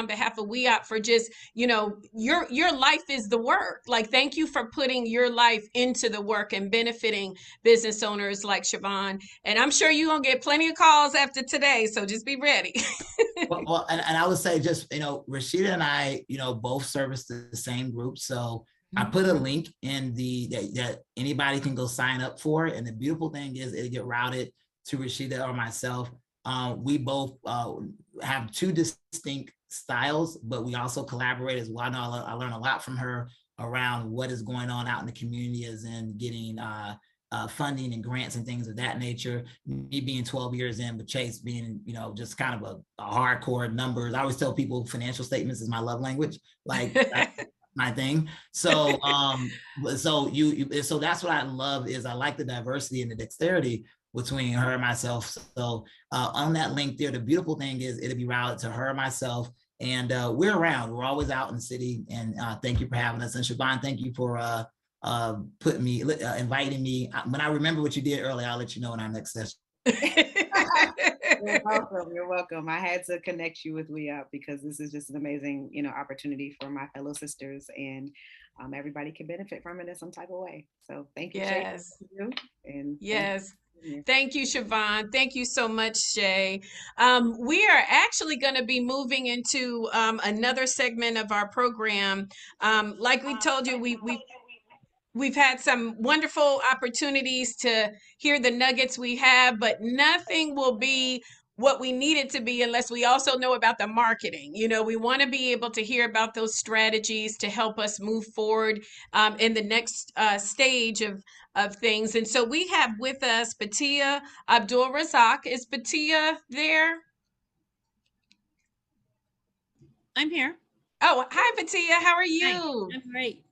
behalf of WeOp for just, your life is the work. Like, thank you for putting your life into the work and benefiting business owners like Siobhan. And I'm sure you're going to get plenty of calls after today. So just be ready. Well, and I would say just, Rashida and I, both service the same group. So I put a link in that anybody can go sign up for. And the beautiful thing is it'll get routed to Rashida or myself. We both have 2 distinct styles, but we also collaborate as well. I learn a lot from her around what is going on out in the community as in getting funding and grants and things of that nature. Me being 12 years in, but Chase being, just kind of a hardcore numbers. I always tell people financial statements is my love language. Like that's my thing. So so that's what I love is I like the diversity and the dexterity between her and myself. So on that link there, the beautiful thing is it'll be routed to her and myself. And we're around. We're always out in the city. And thank you for having us. And Siobhan, thank you for inviting me. When I remember what you did earlier, I'll let you know in our next session. You're welcome. You're welcome. I had to connect you with WeUp because this is just an amazing, opportunity for my fellow sisters, and everybody can benefit from it in some type of way. So thank you. Yes. Shay, and yes. Thank you, Siobhan. Thank you so much, Shay. We are actually going to be moving into another segment of our program. Like we told you, we've had some wonderful opportunities to hear the nuggets we have, but nothing will be what we need it to be unless we also know about the marketing. We want to be able to hear about those strategies to help us move forward in the next stage of things. And so we have with us Batia Abdul Razak. Is Batia there? I'm here. Oh, hi, Batia. How are you? Hi, I'm great.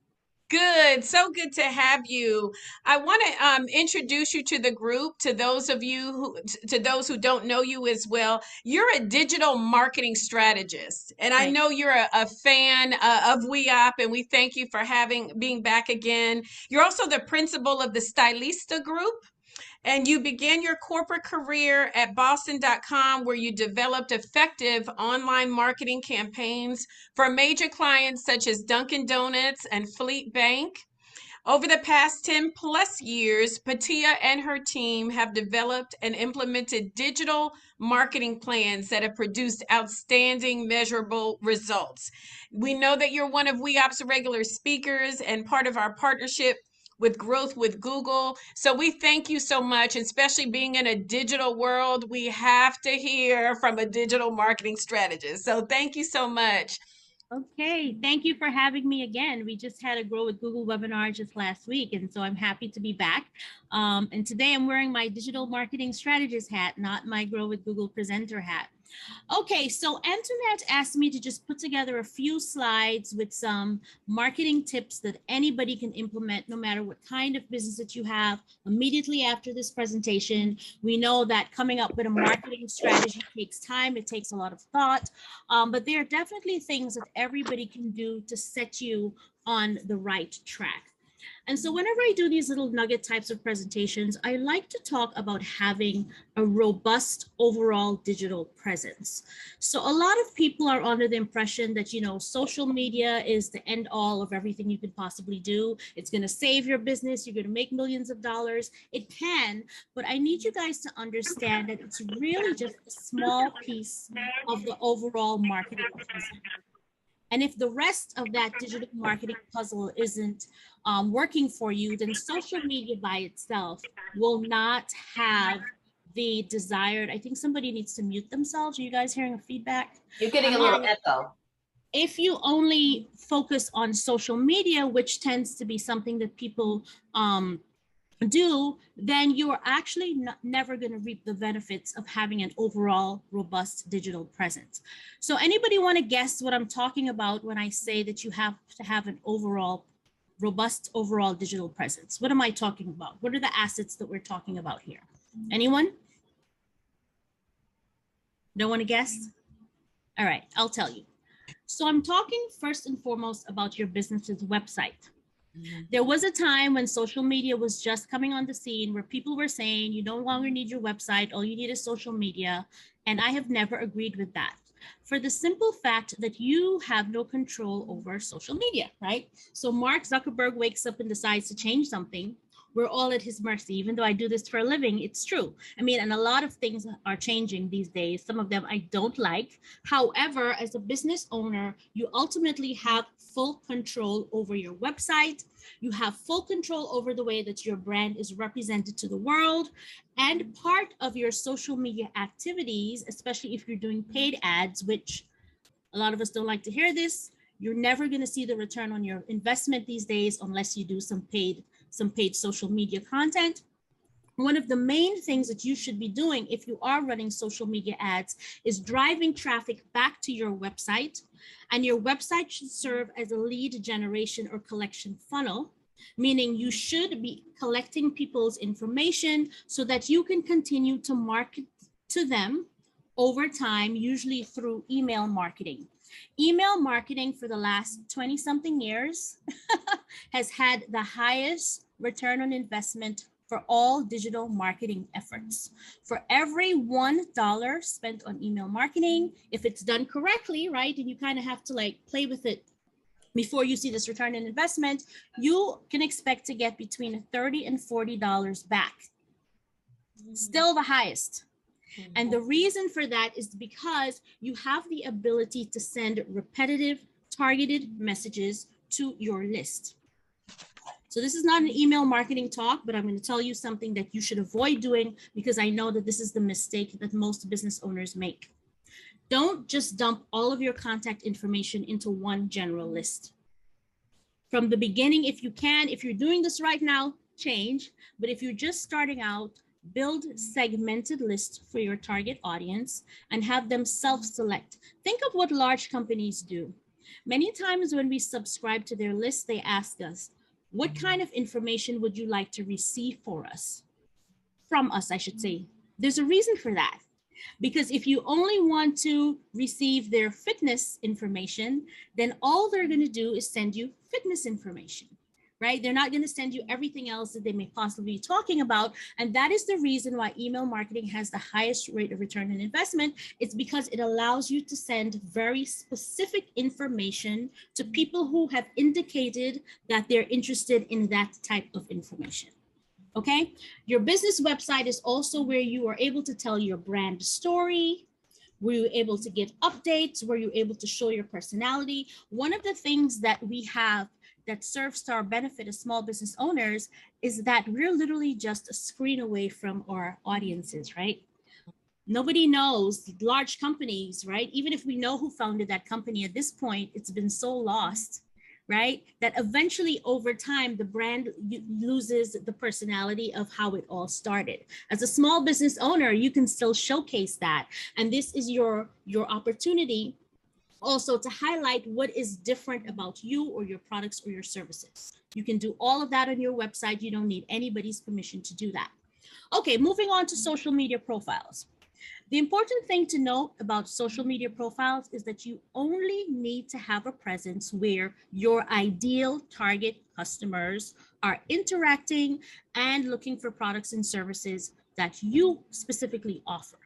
Good. So good to have you. I want to introduce you to the group, to those who don't know you as well. You're a digital marketing strategist, and I know you're a fan of WeOp, and we thank you for being back again. You're also the principal of the Stylista Group. And you began your corporate career at Boston.com, where you developed effective online marketing campaigns for major clients such as Dunkin' Donuts and Fleet Bank. Over the past 10 plus years, Patia and her team have developed and implemented digital marketing plans that have produced outstanding measurable results. We know that you're one of WeOp's regular speakers and part of our partnership with Growth with Google. So we thank you so much, especially being in a digital world. We have to hear from a digital marketing strategist. So thank you so much. Okay, thank you for having me again. We just had a Grow with Google webinar just last week, and so I'm happy to be back. And today I'm wearing my digital marketing strategist hat, not my Grow with Google presenter hat. Okay, so Antoinette asked me to just put together a few slides with some marketing tips that anybody can implement no matter what kind of business that you have immediately after this presentation. We know that coming up with a marketing strategy takes time, it takes a lot of thought, but there are definitely things that everybody can do to set you on the right track. And so whenever I do these little nugget types of presentations, I like to talk about having a robust overall digital presence. So a lot of people are under the impression that, you know, social media is the end all of everything you could possibly do. It's going to save your business. You're going to make millions of dollars. It can, but I need you guys to understand that it's really just a small piece of the overall marketing puzzle. And if the rest of that digital marketing puzzle isn't working for you, then social media by itself will not have the desired. I think somebody needs to mute themselves. Are you guys hearing a feedback? You're getting a little echo. If you only focus on social media, which tends to be something that people do, then you are actually never going to reap the benefits of having an overall robust digital presence. So anybody want to guess what I'm talking about when I say that you have to have an overall robust overall digital presence? What am I talking about? What are the assets that we're talking about here? Anyone? Don't want to guess? All right, I'll tell you. So I'm talking first and foremost about your business's website. There was a time when social media was just coming on the scene where people were saying you no longer need your website, all you need is social media. And I have never agreed with that for the simple fact that you have no control over social media, right? So Mark Zuckerberg wakes up and decides to change something. We're all at his mercy. Even though I do this for a living, it's true. I mean, and a lot of things are changing these days. Some of them I don't like. However, as a business owner, you ultimately have full control over your website. You have full control over the way that your brand is represented to the world. And part of your social media activities, especially if you're doing paid ads, which a lot of us don't like to hear this, you're never going to see the return on your investment these days unless you do some paid social media content. One of the main things that you should be doing if you are running social media ads is driving traffic back to your website. And your website should serve as a lead generation or collection funnel, meaning you should be collecting people's information so that you can continue to market to them over time, usually through email marketing. Email marketing for the last 20 something years has had the highest return on investment for all digital marketing efforts. For every $1 spent on email marketing, if it's done correctly, right, and you kind of have to like play with it before you see this return on investment, you can expect to get between $30 and $40 back. Still the highest. And the reason for that is because you have the ability to send repetitive, targeted messages to your list. So this is not an email marketing talk, but I'm going to tell you something that you should avoid doing because I know that this is the mistake that most business owners make. Don't just dump all of your contact information into one general list. From the beginning, if you can, if you're doing this right now, change. But if you're just starting out, build segmented lists for your target audience and have them self-select. Think of what large companies do. Many times when we subscribe to their list, they ask us, what kind of information would you like to receive from us, I should say. There's a reason for that. Because if you only want to receive their fitness information, then all they're going to do is send you fitness information. right? They're not going to send you everything else that they may possibly be talking about. And that is the reason why email marketing has the highest rate of return on investment. It's because it allows you to send very specific information to people who have indicated that they're interested in that type of information. Okay, your business website is also where you are able to tell your brand story, where you're able to give updates, where you're able to show your personality. One of the things that we have that serves to our benefit as small business owners is that we're literally just a screen away from our audiences, right? Nobody knows large companies, right? Even if we know who founded that company at this point, it's been so lost, right? That eventually over time, the brand loses the personality of how it all started. As a small business owner, you can still showcase that. And this is your opportunity also to highlight what is different about you or your products or your services. You can do all of that on your website. You don't need anybody's permission to do that. Okay, moving on to social media profiles. The important thing to note about social media profiles is that you only need to have a presence where your ideal target customers are interacting and looking for products and services that you specifically offer.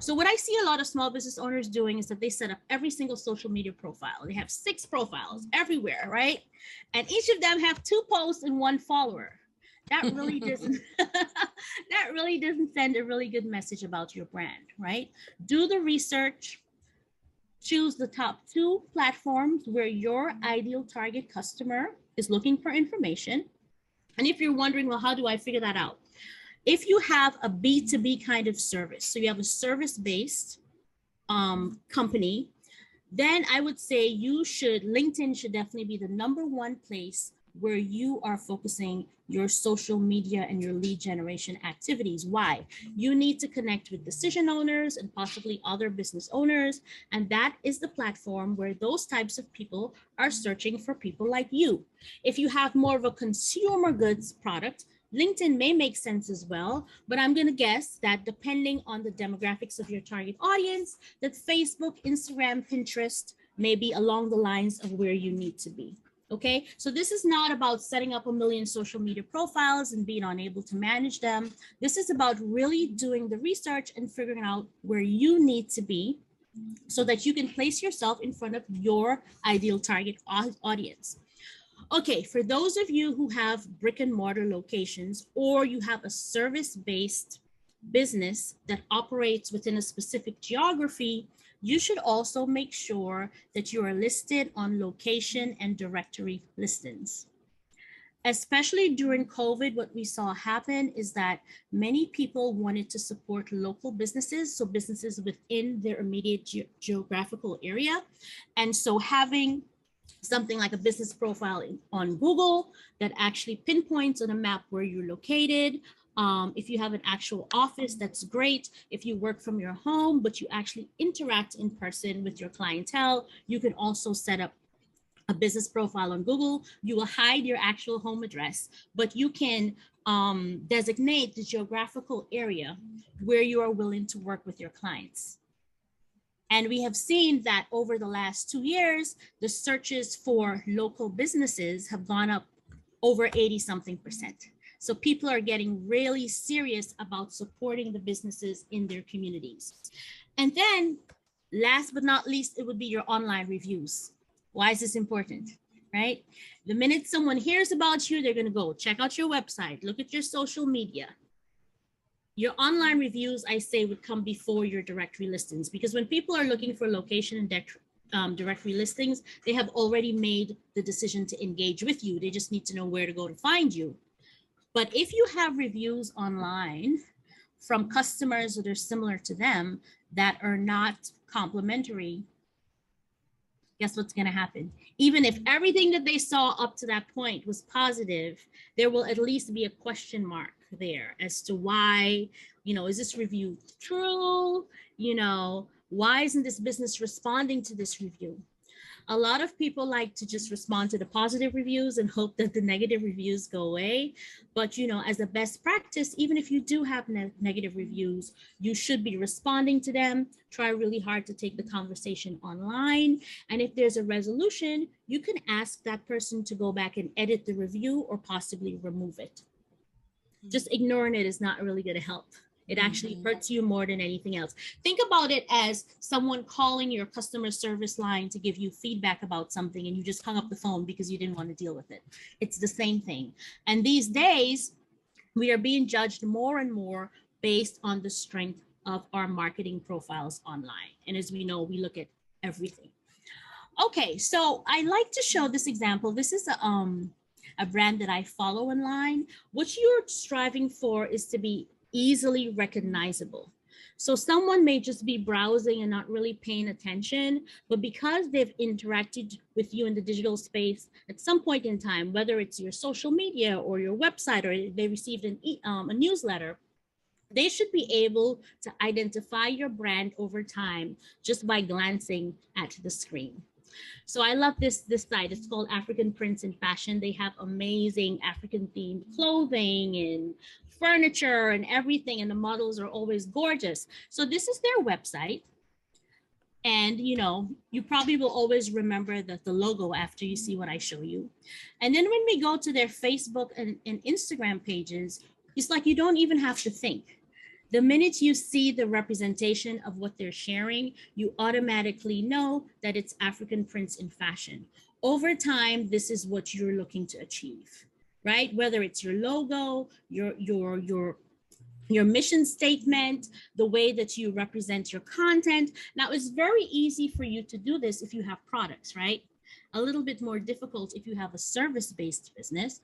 So what I see a lot of small business owners doing is that they set up every single social media profile. They have 6 profiles everywhere, right? And each of them have 2 posts and 1 follower. That really doesn't that really doesn't send a really good message about your brand, right? Do the research, choose the top 2 platforms where your ideal target customer is looking for information. And if you're wondering, well, how do I figure that out? If you have a B2B kind of service, so you have a service-based company, then I would say LinkedIn should definitely be the #1 place where you are focusing your social media and your lead generation activities. Why? You need to connect with decision owners and possibly other business owners. And that is the platform where those types of people are searching for people like you. If you have more of a consumer goods product, LinkedIn may make sense as well, but I'm going to guess that depending on the demographics of your target audience, that Facebook, Instagram, Pinterest may be along the lines of where you need to be. Okay, so this is not about setting up a million social media profiles and being unable to manage them. This is about really doing the research and figuring out where you need to be so that you can place yourself in front of your ideal target audience. Okay, for those of you who have brick and mortar locations, or you have a service-based business that operates within a specific geography, you should also make sure that you are listed on location and directory listings. Especially during COVID, what we saw happen is that many people wanted to support local businesses, so businesses within their immediate geographical area. And so having something like a business profile on Google that actually pinpoints on a map where you're located. If you have an actual office, that's great. If you work from your home, but you actually interact in person with your clientele, you can also set up a business profile on Google. You will hide your actual home address, but you can designate the geographical area where you are willing to work with your clients. And we have seen that over the last 2 years, the searches for local businesses have gone up over 80-something%. So people are getting really serious about supporting the businesses in their communities. And then last but not least, it would be your online reviews. Why is this important, right? The minute someone hears about you, they're going to go check out your website, look at your social media. Your online reviews, I say, would come before your directory listings, because when people are looking for location and directory listings, they have already made the decision to engage with you. They just need to know where to go to find you. But if you have reviews online from customers that are similar to them that are not complimentary, guess what's going to happen? Even if everything that they saw up to that point was positive, there will at least be a question mark there as to why, is this review true? Why isn't this business responding to this review? A lot of people like to just respond to the positive reviews and hope that the negative reviews go away. But, you know, as a best practice, even if you do have negative reviews, you should be responding to them. Try really hard to take the conversation online. And if there's a resolution, you can ask that person to go back and edit the review or possibly remove it. Just ignoring it is not really going to help. It actually hurts you more than anything else. Think about it as someone calling your customer service line to give you feedback about something and you just hung up the phone because you didn't want to deal with it. It's the same thing. And these days, we are being judged more and more based on the strength of our marketing profiles online. And as we know, we look at everything. Okay, so I like to show this example. This is a brand that I follow online. What you're striving for is to be easily recognizable. So someone may just be browsing and not really paying attention, but because they've interacted with you in the digital space at some point in time, whether it's your social media or your website, or they received a newsletter, they should be able to identify your brand over time just by glancing at the screen. So I love this site. It's called African Prints in Fashion. They have amazing African themed clothing and furniture and everything, and the models are always gorgeous. So this is their website. And you know, you probably will always remember the logo after you see what I show you. And then when we go to their Facebook and Instagram pages, it's like you don't even have to think. The minute you see the representation of what they're sharing, you automatically know that it's African Prints in Fashion. Over time, this is what you're looking to achieve, right? Whether it's your logo, your mission statement, the way that you represent your content. Now, it's very easy for you to do this if you have products, right? A little bit more difficult if you have a service-based business.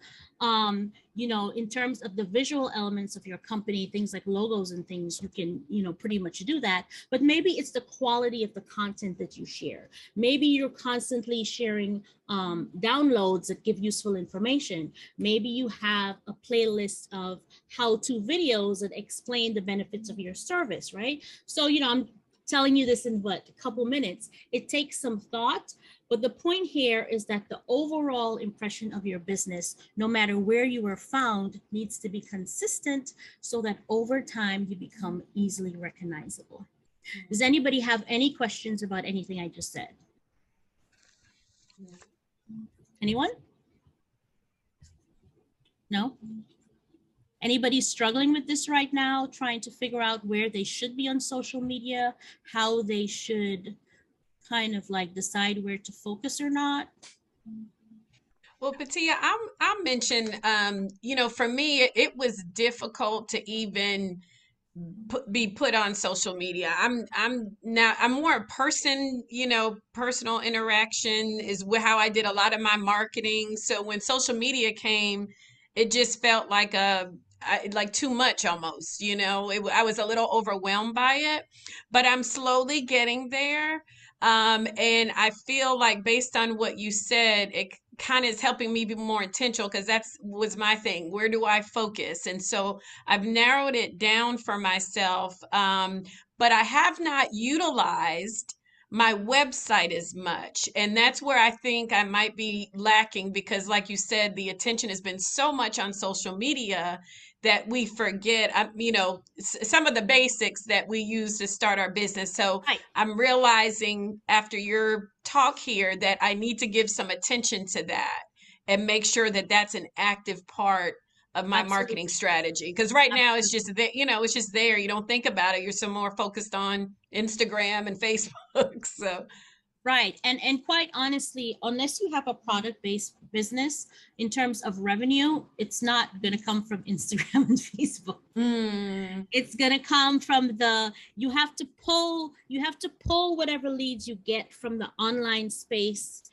You know, in terms of the visual elements of your company, things like logos and things, you can, you know, pretty much do that. But maybe it's the quality of the content that you share. Maybe you're constantly sharing downloads that give useful information. Maybe you have a playlist of how-to videos that explain the benefits of your service, right? So, you know, I'm telling you this in what, a couple minutes. It takes some thought. But the point here is that the overall impression of your business, no matter where you are found, needs to be consistent so that over time you become easily recognizable. Does anybody have any questions about anything I just said? Anyone? No? Anybody struggling with this right now, trying to figure out where they should be on social media, how they should kind of like decide where to focus or not? Well, Patia, I'll mention, you know, for me, it was difficult to even be put on social media. I'm more a person, you know, personal interaction is how I did a lot of my marketing. So when social media came, it just felt like like too much almost, you know. I was a little overwhelmed by it, but I'm slowly getting there. And I feel like based on what you said, it kind of is helping me be more intentional, because was my thing. Where do I focus? And so I've narrowed it down for myself. But I have not utilized my website as much. And that's where I think I might be lacking, because like you said, the attention has been so much on social media that we forget, you know, some of the basics that we use to start our business. So I'm realizing after your talk here that I need to give some attention to that and make sure that that's an active part of my marketing strategy. Because right now it's just that, you know, it's just there. You don't think about it. You're so more focused on Instagram and Facebook. So. Right. And quite honestly, unless you have a product-based business, in terms of revenue, it's not going to come from Instagram and Facebook. It's going to come from you have to pull whatever leads you get from the online space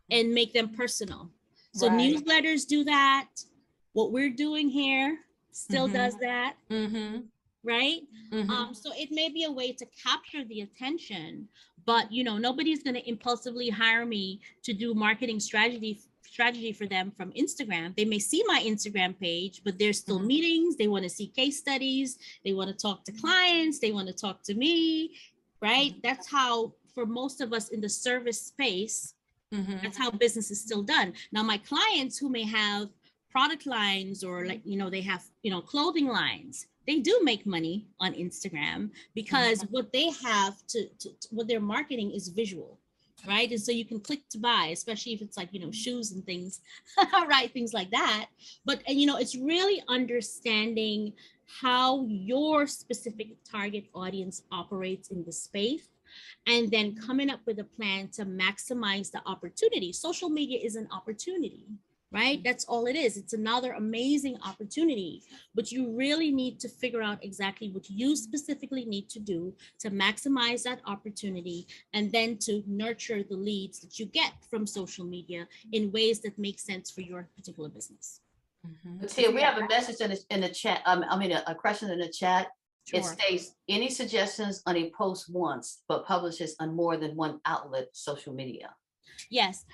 and make them personal. So newsletters do that. What we're doing here still does that. Right? So it may be a way to capture the attention, but you know, nobody's going to impulsively hire me to do marketing strategy for them from Instagram. They may see my Instagram page, but there's still meetings. They want to see case studies. They want to talk to clients. They want to talk to me, right? That's how, for most of us in the service space, That's how business is still done. Now, my clients who may have product lines or like, they have, clothing lines, they do make money on Instagram because what they have to what they're marketing is visual, right? And so you can click to buy, especially if it's like, shoes and things, right? Things like that. But, it's really understanding how your specific target audience operates in the space and then coming up with a plan to maximize the opportunity. Social media is an opportunity, right? That's all it is. It's another amazing opportunity, but you really need to figure out exactly what you specifically need to do to maximize that opportunity and then to nurture the leads that you get from social media in ways that make sense for your particular business. Tia, we have a message in the chat. A question in the chat. It states, any suggestions on a post once, but publishes on more than one outlet, social media? Yes,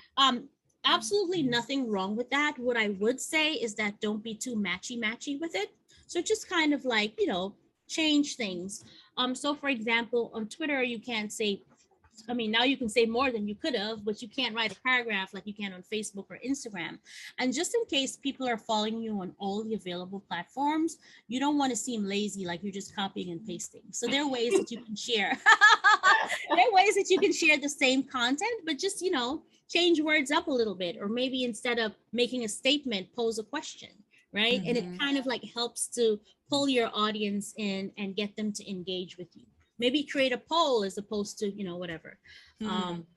absolutely nothing wrong with that. What I would say is that don't be too matchy with it. So just kind of like, change things. So for example, on Twitter, you can't say, now you can say more than you could have, but you can't write a paragraph like you can on Facebook or Instagram. And just in case people are following you on all the available platforms, you don't want to seem lazy, like you're just copying and pasting. So there are ways that you can share. There are ways that you can share the same content, but just, change words up a little bit, or maybe instead of making a statement, pose a question, right? And it kind of like helps to pull your audience in and get them to engage with you. Maybe create a poll as opposed to, whatever.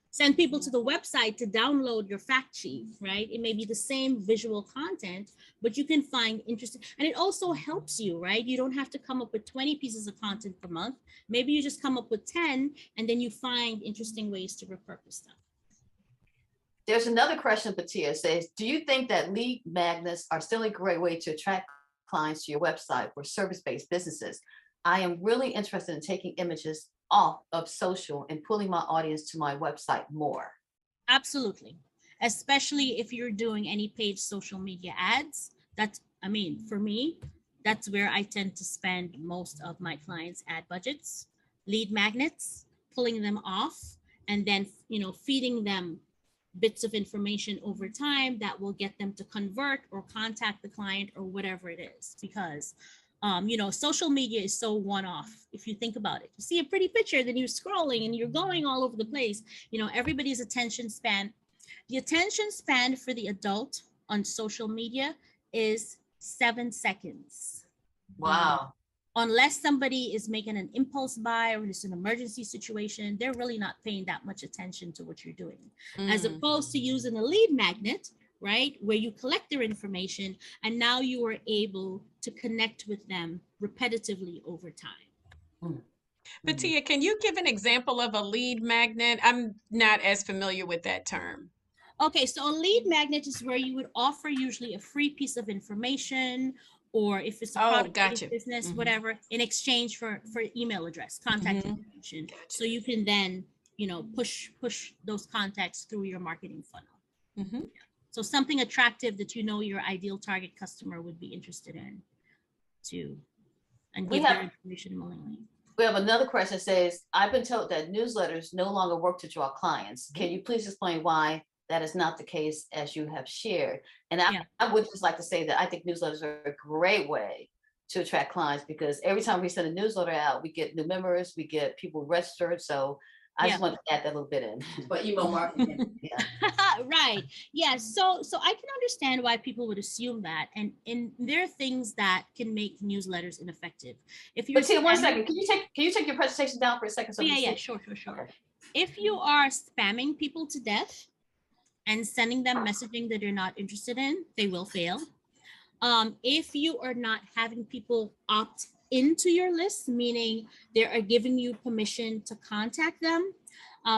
Send people to the website to download your fact sheet, right? It may be the same visual content, but you can find interesting, and it also helps you, right? You don't have to come up with 20 pieces of content per month. Maybe you just come up with 10, and then you find interesting ways to repurpose them. There's another question, Patia says, do you think that lead magnets are still a great way to attract clients to your website for service-based businesses? I am really interested in taking images off of social and pulling my audience to my website more. Absolutely. Especially if you're doing any paid social media ads. For me, that's where I tend to spend most of my clients' ad budgets. Lead magnets, pulling them off, and then, feeding them bits of information over time that will get them to convert or contact the client or whatever it is. Because social media is so one-off. If you think about it, you see a pretty picture, then you're scrolling and you're going all over the place. Everybody's attention span. The attention span for the adult on social media is 7 seconds. Wow. Unless somebody is making an impulse buy or it's an emergency situation, they're really not paying that much attention to what you're doing. As opposed to using a lead magnet, right, where you collect their information and now you are able to connect with them repetitively over time. But Tia, can you give an example of a lead magnet? I'm not as familiar with that term. Okay, so a lead magnet is where you would offer usually a free piece of information, or if it's a product business, whatever, in exchange for email address, contact information. So you can then, push those contacts through your marketing funnel. So something attractive that your ideal target customer would be interested in too, and give their information willingly. We have another question that says, I've been told that newsletters no longer work to draw clients. Can you please explain why that is not the case as you have shared? And I would just like to say that I think newsletters are a great way to attract clients, because every time we send a newsletter out, we get new members, we get people registered. So I just want to add that little bit in. But email marketing. Right. Yeah. So I can understand why people would assume that. And there are things that can make newsletters ineffective. If you're Tia, 1 second, can you take your presentation down for a second? So sure. Okay. If you are spamming people to death and sending them messaging that you're not interested in, they will fail. If you are not having people opt into your list, meaning they are giving you permission to contact them,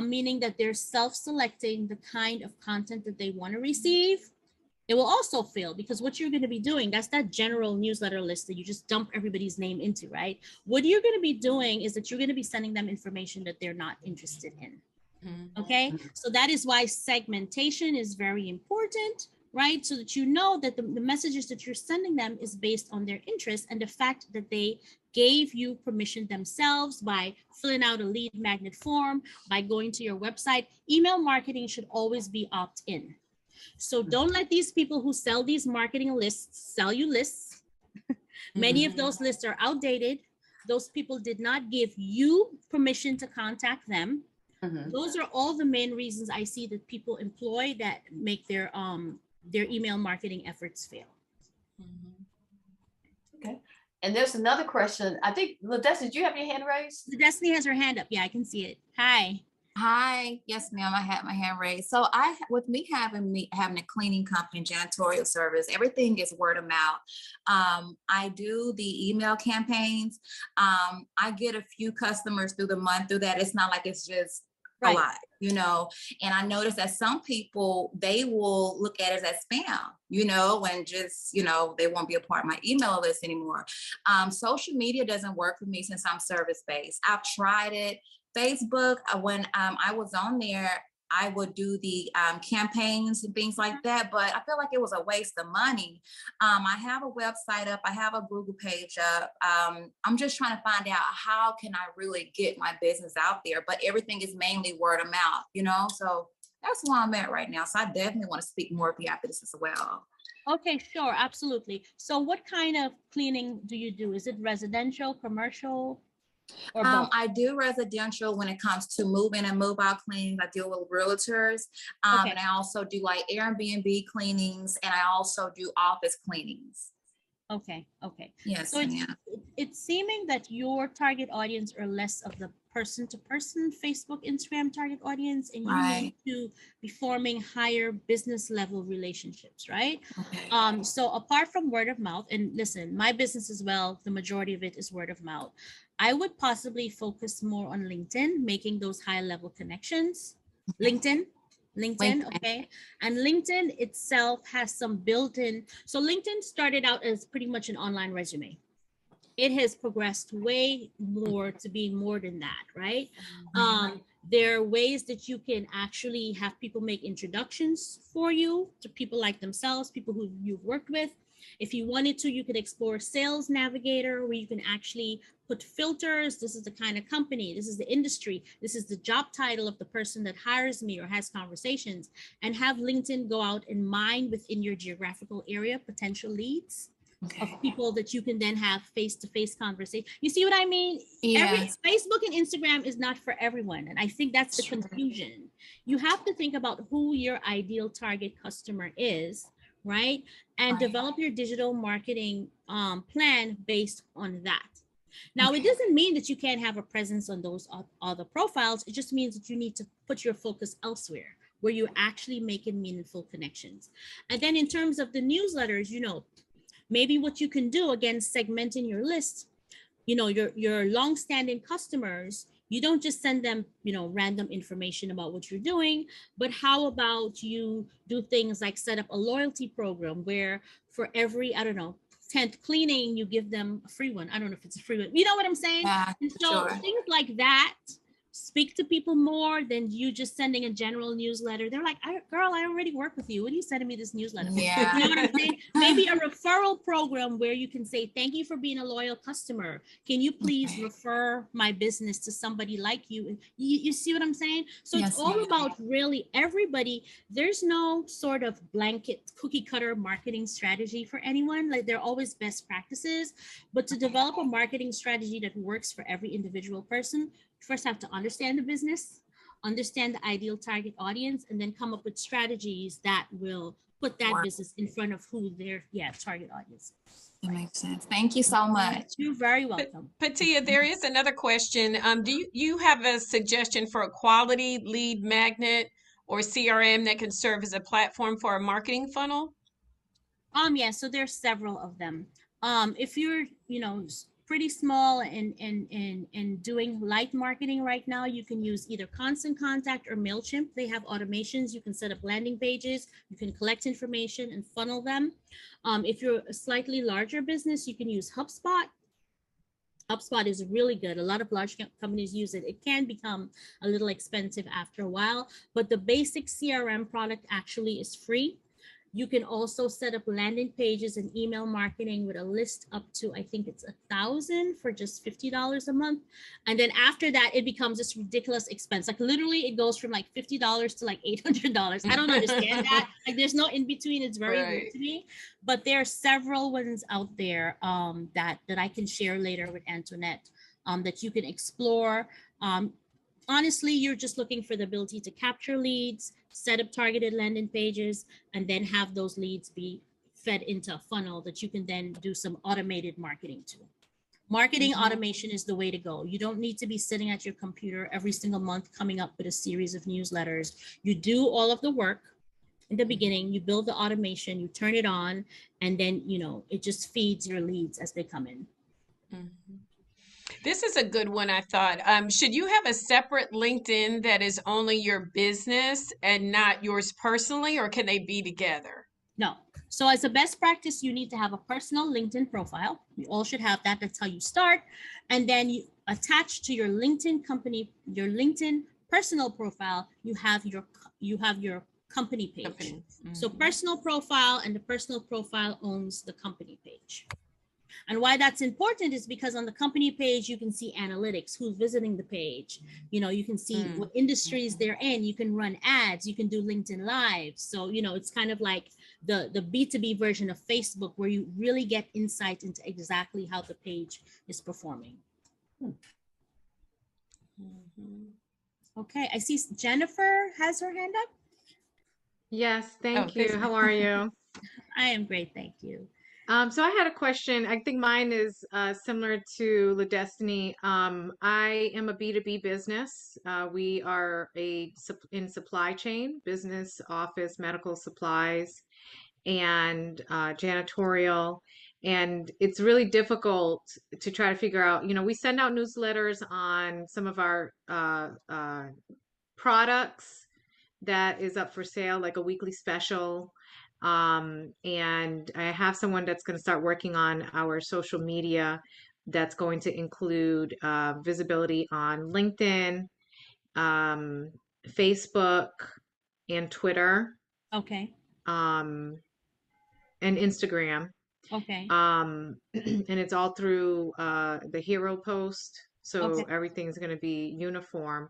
meaning that they're self-selecting the kind of content that they want to receive, it will also fail, because what you're going to be doing, that's that general newsletter list that you just dump everybody's name into, right? What you're going to be doing is that you're going to be sending them information that they're not interested in. Okay, so that is why segmentation is very important, right? So that that the messages that you're sending them is based on their interests and the fact that they gave you permission themselves by filling out a lead magnet form, by going to your website. Email marketing should always be opt-in. So don't let these people who sell these marketing lists sell you lists. Many of those lists are outdated. Those people did not give you permission to contact them. Those are all the main reasons I see that people employ that make their email marketing efforts fail. Okay. And there's another question. I think, Ladessa, did you have your hand raised? Destiny has her hand up. Yeah, I can see it. Hi. Hi, yes, ma'am. I had my hand raised. So with me having a cleaning company, janitorial service, everything is word of mouth. I do the email campaigns. I get a few customers through the month through that. It's not like it's just a lot, you know. And I noticed that some people, they will look at it as spam, you know, and just, you know, they won't be a part of my email list anymore. Social media doesn't work for me since I'm service-based. I've tried it. Facebook, when I was on there, I would do the campaigns and things like that, but I feel like it was a waste of money. I have a website up, I have a Google page up. I'm just trying to find out how can I really get my business out there, but everything is mainly word of mouth, you know? So that's where I'm at right now. So I definitely want to speak more with you after this as well. Okay, sure, absolutely. So what kind of cleaning do you do? Is it residential, commercial? I do residential when it comes to move in and move out cleanings. I deal with realtors, and I also do like Airbnb cleanings, and I also do office cleanings. Okay. Yes. So it's seeming that your target audience are less of the person-to-person Facebook, Instagram target audience, and you need to be forming higher business level relationships, right? Okay. So apart from word of mouth, and listen, my business as well, the majority of it is word of mouth. I would possibly focus more on LinkedIn, making those high level connections. LinkedIn, okay. And LinkedIn itself has some built-in. So LinkedIn started out as pretty much an online resume. It has progressed way more to being more than that, right? There are ways that you can actually have people make introductions for you to people like themselves, people who you've worked with. If you wanted to, you could explore Sales Navigator, where you can actually put filters. This is the kind of company, this is the industry, this is the job title of the person that hires me or has conversations, and have LinkedIn go out and mine within your geographical area potential leads of people that you can then have face-to-face conversation. You see what I mean? Facebook and Instagram is not for everyone. And I think that's the confusion. You have to think about who your ideal target customer is, right? And develop your digital marketing plan based on that. Now, it doesn't mean that you can't have a presence on those other profiles. It just means that you need to put your focus elsewhere where you're actually making meaningful connections. And then in terms of the newsletters, you know, maybe what you can do, again, segmenting your list, you know, your long-standing customers, you don't just send them, you know, random information about what you're doing, but how about you do things like set up a loyalty program where for every, I don't know, 10th cleaning, you give them a free one. I don't know if it's a free one. You know what I'm saying? Yeah, and so things like that speak to people more than you just sending a general newsletter. They're like, girl, I already work with you. What are you sending me this newsletter for? Yeah. You know what I'm saying? Maybe a referral program where you can say, thank you for being a loyal customer. Can you please refer my business to somebody like you? You see what I'm saying? So it's all about really everybody. There's no sort of blanket cookie cutter marketing strategy for anyone. Like, there are always best practices, but to develop a marketing strategy that works for every individual person, first have to understand the business, understand the ideal target audience, and then come up with strategies that will put that business in front of who their target audience is. That makes sense. Thank you so much. You're very welcome. Patia, there is another question. Do you have a suggestion for a quality lead magnet or CRM that can serve as a platform for a marketing funnel? Yeah, so there's several of them. If you're, you know, pretty small and doing light marketing right now, you can use either Constant Contact or MailChimp. They have automations. You can set up landing pages, you can collect information and funnel them. If you're a slightly larger business, you can use HubSpot. HubSpot is really good. A lot of large companies use it. It can become a little expensive after a while, but the basic CRM product actually is free. You can also set up landing pages and email marketing with a list up to, I think it's 1,000 for just $50 a month. And then after that, it becomes this ridiculous expense. Like literally it goes from like $50 to like $800. I don't understand that. Like there's no in between. It's very weird to me, but there are several ones out there that I can share later with Antoinette that you can explore. Honestly, you're just looking for the ability to capture leads, set up targeted landing pages, and then have those leads be fed into a funnel that you can then do some automated marketing to. Marketing automation is the way to go. You don't need to be sitting at your computer every single month coming up with a series of newsletters. You do all of the work in the beginning, you build the automation, you turn it on, and then, you know, it just feeds your leads as they come in. This is a good one, I thought. Should you have a separate LinkedIn that is only your business and not yours personally, or can they be together? No. So as a best practice, you need to have a personal LinkedIn profile. We all should have that. That's how you start. And then you attach to your LinkedIn company, your LinkedIn personal profile, you have your company page. So personal profile, and the personal profile owns the company page. And why that's important is because on the company page, you can see analytics, who's visiting the page. You know, you can see what industries they're in. You can run ads. You can do LinkedIn Live. So, you know, it's kind of like the B2B version of Facebook, where you really get insight into exactly how the page is performing. Okay, I see Jennifer has her hand up. Yes, thank you. How are you? I am great, thank you. So I had a question. I think mine is similar to LaDestiny. I am a B2B business. We are in supply chain, business, office, medical supplies, and janitorial. And it's really difficult to try to figure out, you know, we send out newsletters on some of our products that is up for sale, like a weekly special. And I have someone that's going to start working on our social media that's going to include visibility on LinkedIn, Facebook, and Twitter. Okay. And Instagram. Okay. And it's all through the Hero post. So everything's going to be uniform.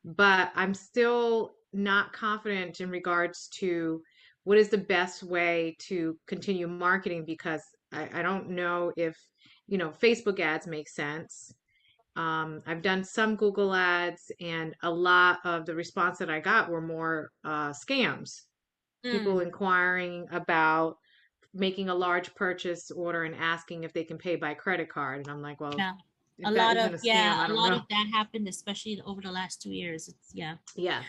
But I'm still not confident in regards to what is the best way to continue marketing, because I don't know if, you know, Facebook ads make sense. I've done some Google ads, and a lot of the response that I got were more scams. People inquiring about making a large purchase order and asking if they can pay by credit card. And I'm like, well, yeah. a lot of that happened, especially over the last 2 years. Yes.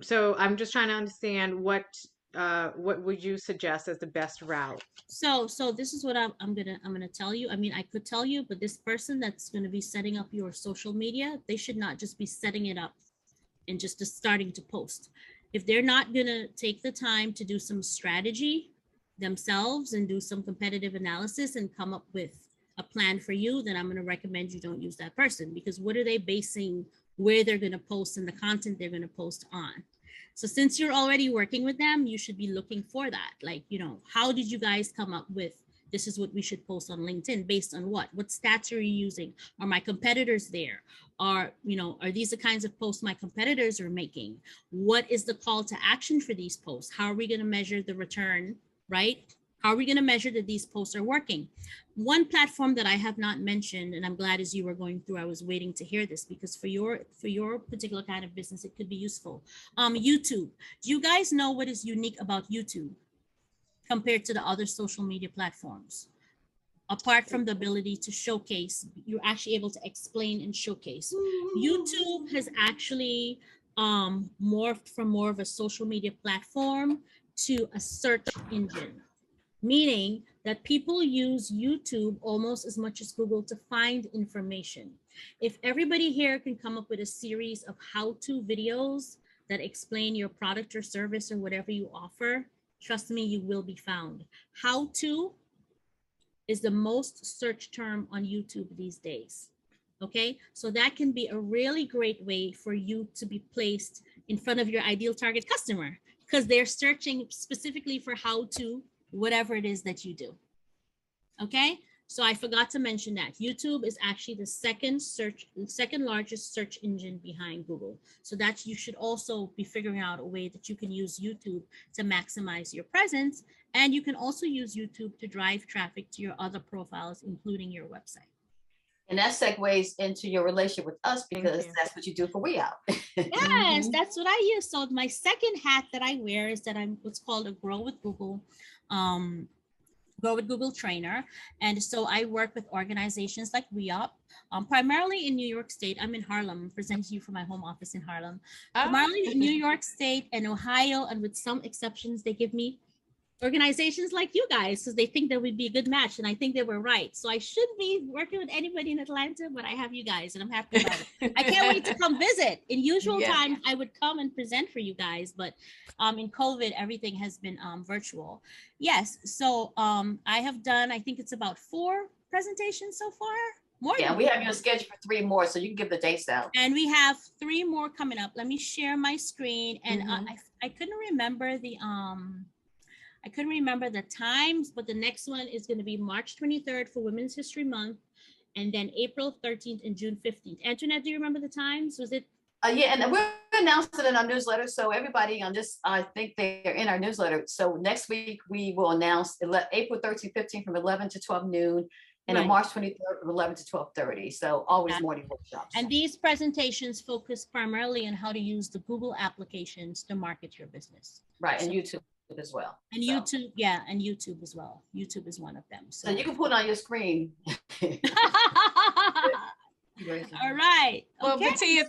So I'm just trying to understand what would you suggest as the best route? So this is what I'm gonna tell you. I mean, I could tell you, but this person that's gonna be setting up your social media, they should not just be setting it up and just starting to post. If they're not gonna take the time to do some strategy themselves and do some competitive analysis and come up with a plan for you, then I'm going to recommend you don't use that person, because what are they basing where they're going to post and the content they're going to post on? So since you're already working with them, you should be looking for that. Like, you know, how did you guys come up with, this is what we should post on LinkedIn based on what? What stats are you using? Are my competitors there? Are these the kinds of posts my competitors are making? What is the call to action for these posts? How are we going to measure the return, right? How are we going to measure that these posts are working? One platform that I have not mentioned, and I'm glad as you were going through, I was waiting to hear this, because for your particular kind of business, it could be useful. YouTube. Do you guys know what is unique about YouTube compared to the other social media platforms? Apart from the ability to showcase, you're actually able to explain and showcase. YouTube has actually morphed from more of a social media platform to a search engine, meaning that people use YouTube almost as much as Google to find information. If everybody here can come up with a series of how-to videos that explain your product or service or whatever you offer, trust me, you will be found. How-to is the most searched term on YouTube these days. Okay, so that can be a really great way for you to be placed in front of your ideal target customer. because they're searching specifically for how to, whatever it is that you do. Okay, so I forgot to mention that YouTube is actually the second largest search engine behind Google. So that you should also be figuring out a way that you can use YouTube to maximize your presence. And you can also use YouTube to drive traffic to your other profiles, including your website. And that segues into your relationship with us because that's what you do for We Out. Yes, that's what I use. So my second hat that I wear is that I'm what's called a Grow with Google trainer. And so I work with organizations like WeUp, primarily in New York State. I'm in Harlem. I'm presenting to you from my home office in Harlem. Primarily in New York State and Ohio, and with some exceptions, they give me organizations like you guys because they think that we'd be a good match, and I think they were right. So I shouldn't be working with anybody in Atlanta, but I have you guys, and I'm happy about it. I can't wait to come visit. In usual times, I would come and present for you guys, but in COVID, everything has been virtual. Yes, so I have done, I think it's about 4 presentations so far. More yeah, we have you scheduled for 3 more, so you can give the dates out. And we have 3 more coming up. Let me share my screen, and I couldn't remember the times, but the next one is going to be March 23rd for Women's History Month, and then April 13th and June 15th. Antoinette, do you remember the times? Was it? Yeah, and we'll announce it in our newsletter. So everybody on this, I think they're in our newsletter. So next week we will announce April 13th, 15th from 11 to 12 noon, and on March 23rd from 11 to 12:30. So always morning workshops. And these presentations focus primarily on how to use the Google applications to market your business. Right, and YouTube as well. And YouTube, yeah, and YouTube as well. YouTube is one of them. So you can put it on your screen. All right. Well, Okay. Batia,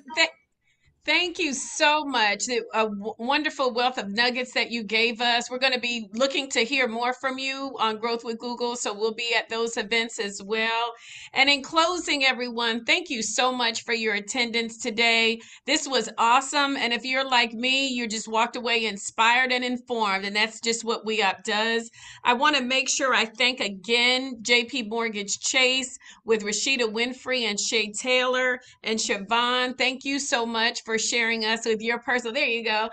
thank you so much. A wonderful wealth of nuggets that you gave us. We're going to be looking to hear more from you on Growth with Google, so we'll be at those events as well. And in closing, everyone, thank you so much for your attendance today. This was awesome. And if you're like me, you just walked away inspired and informed, and that's just what WeUp does. I want to make sure I thank again JP Mortgage Chase with Rashida Winfrey and Shay Taylor and Siobhan. Thank you so much for sharing us with your personal, there you go,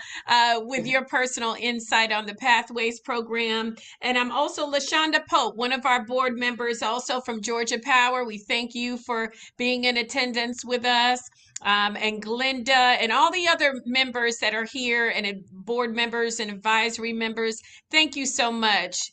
with your personal insight on the Pathways program. And I'm also LaShonda Pope, one of our board members, also from Georgia Power. We thank you for being in attendance with us. And Glenda and all the other members that are here, and board members and advisory members, thank you so much.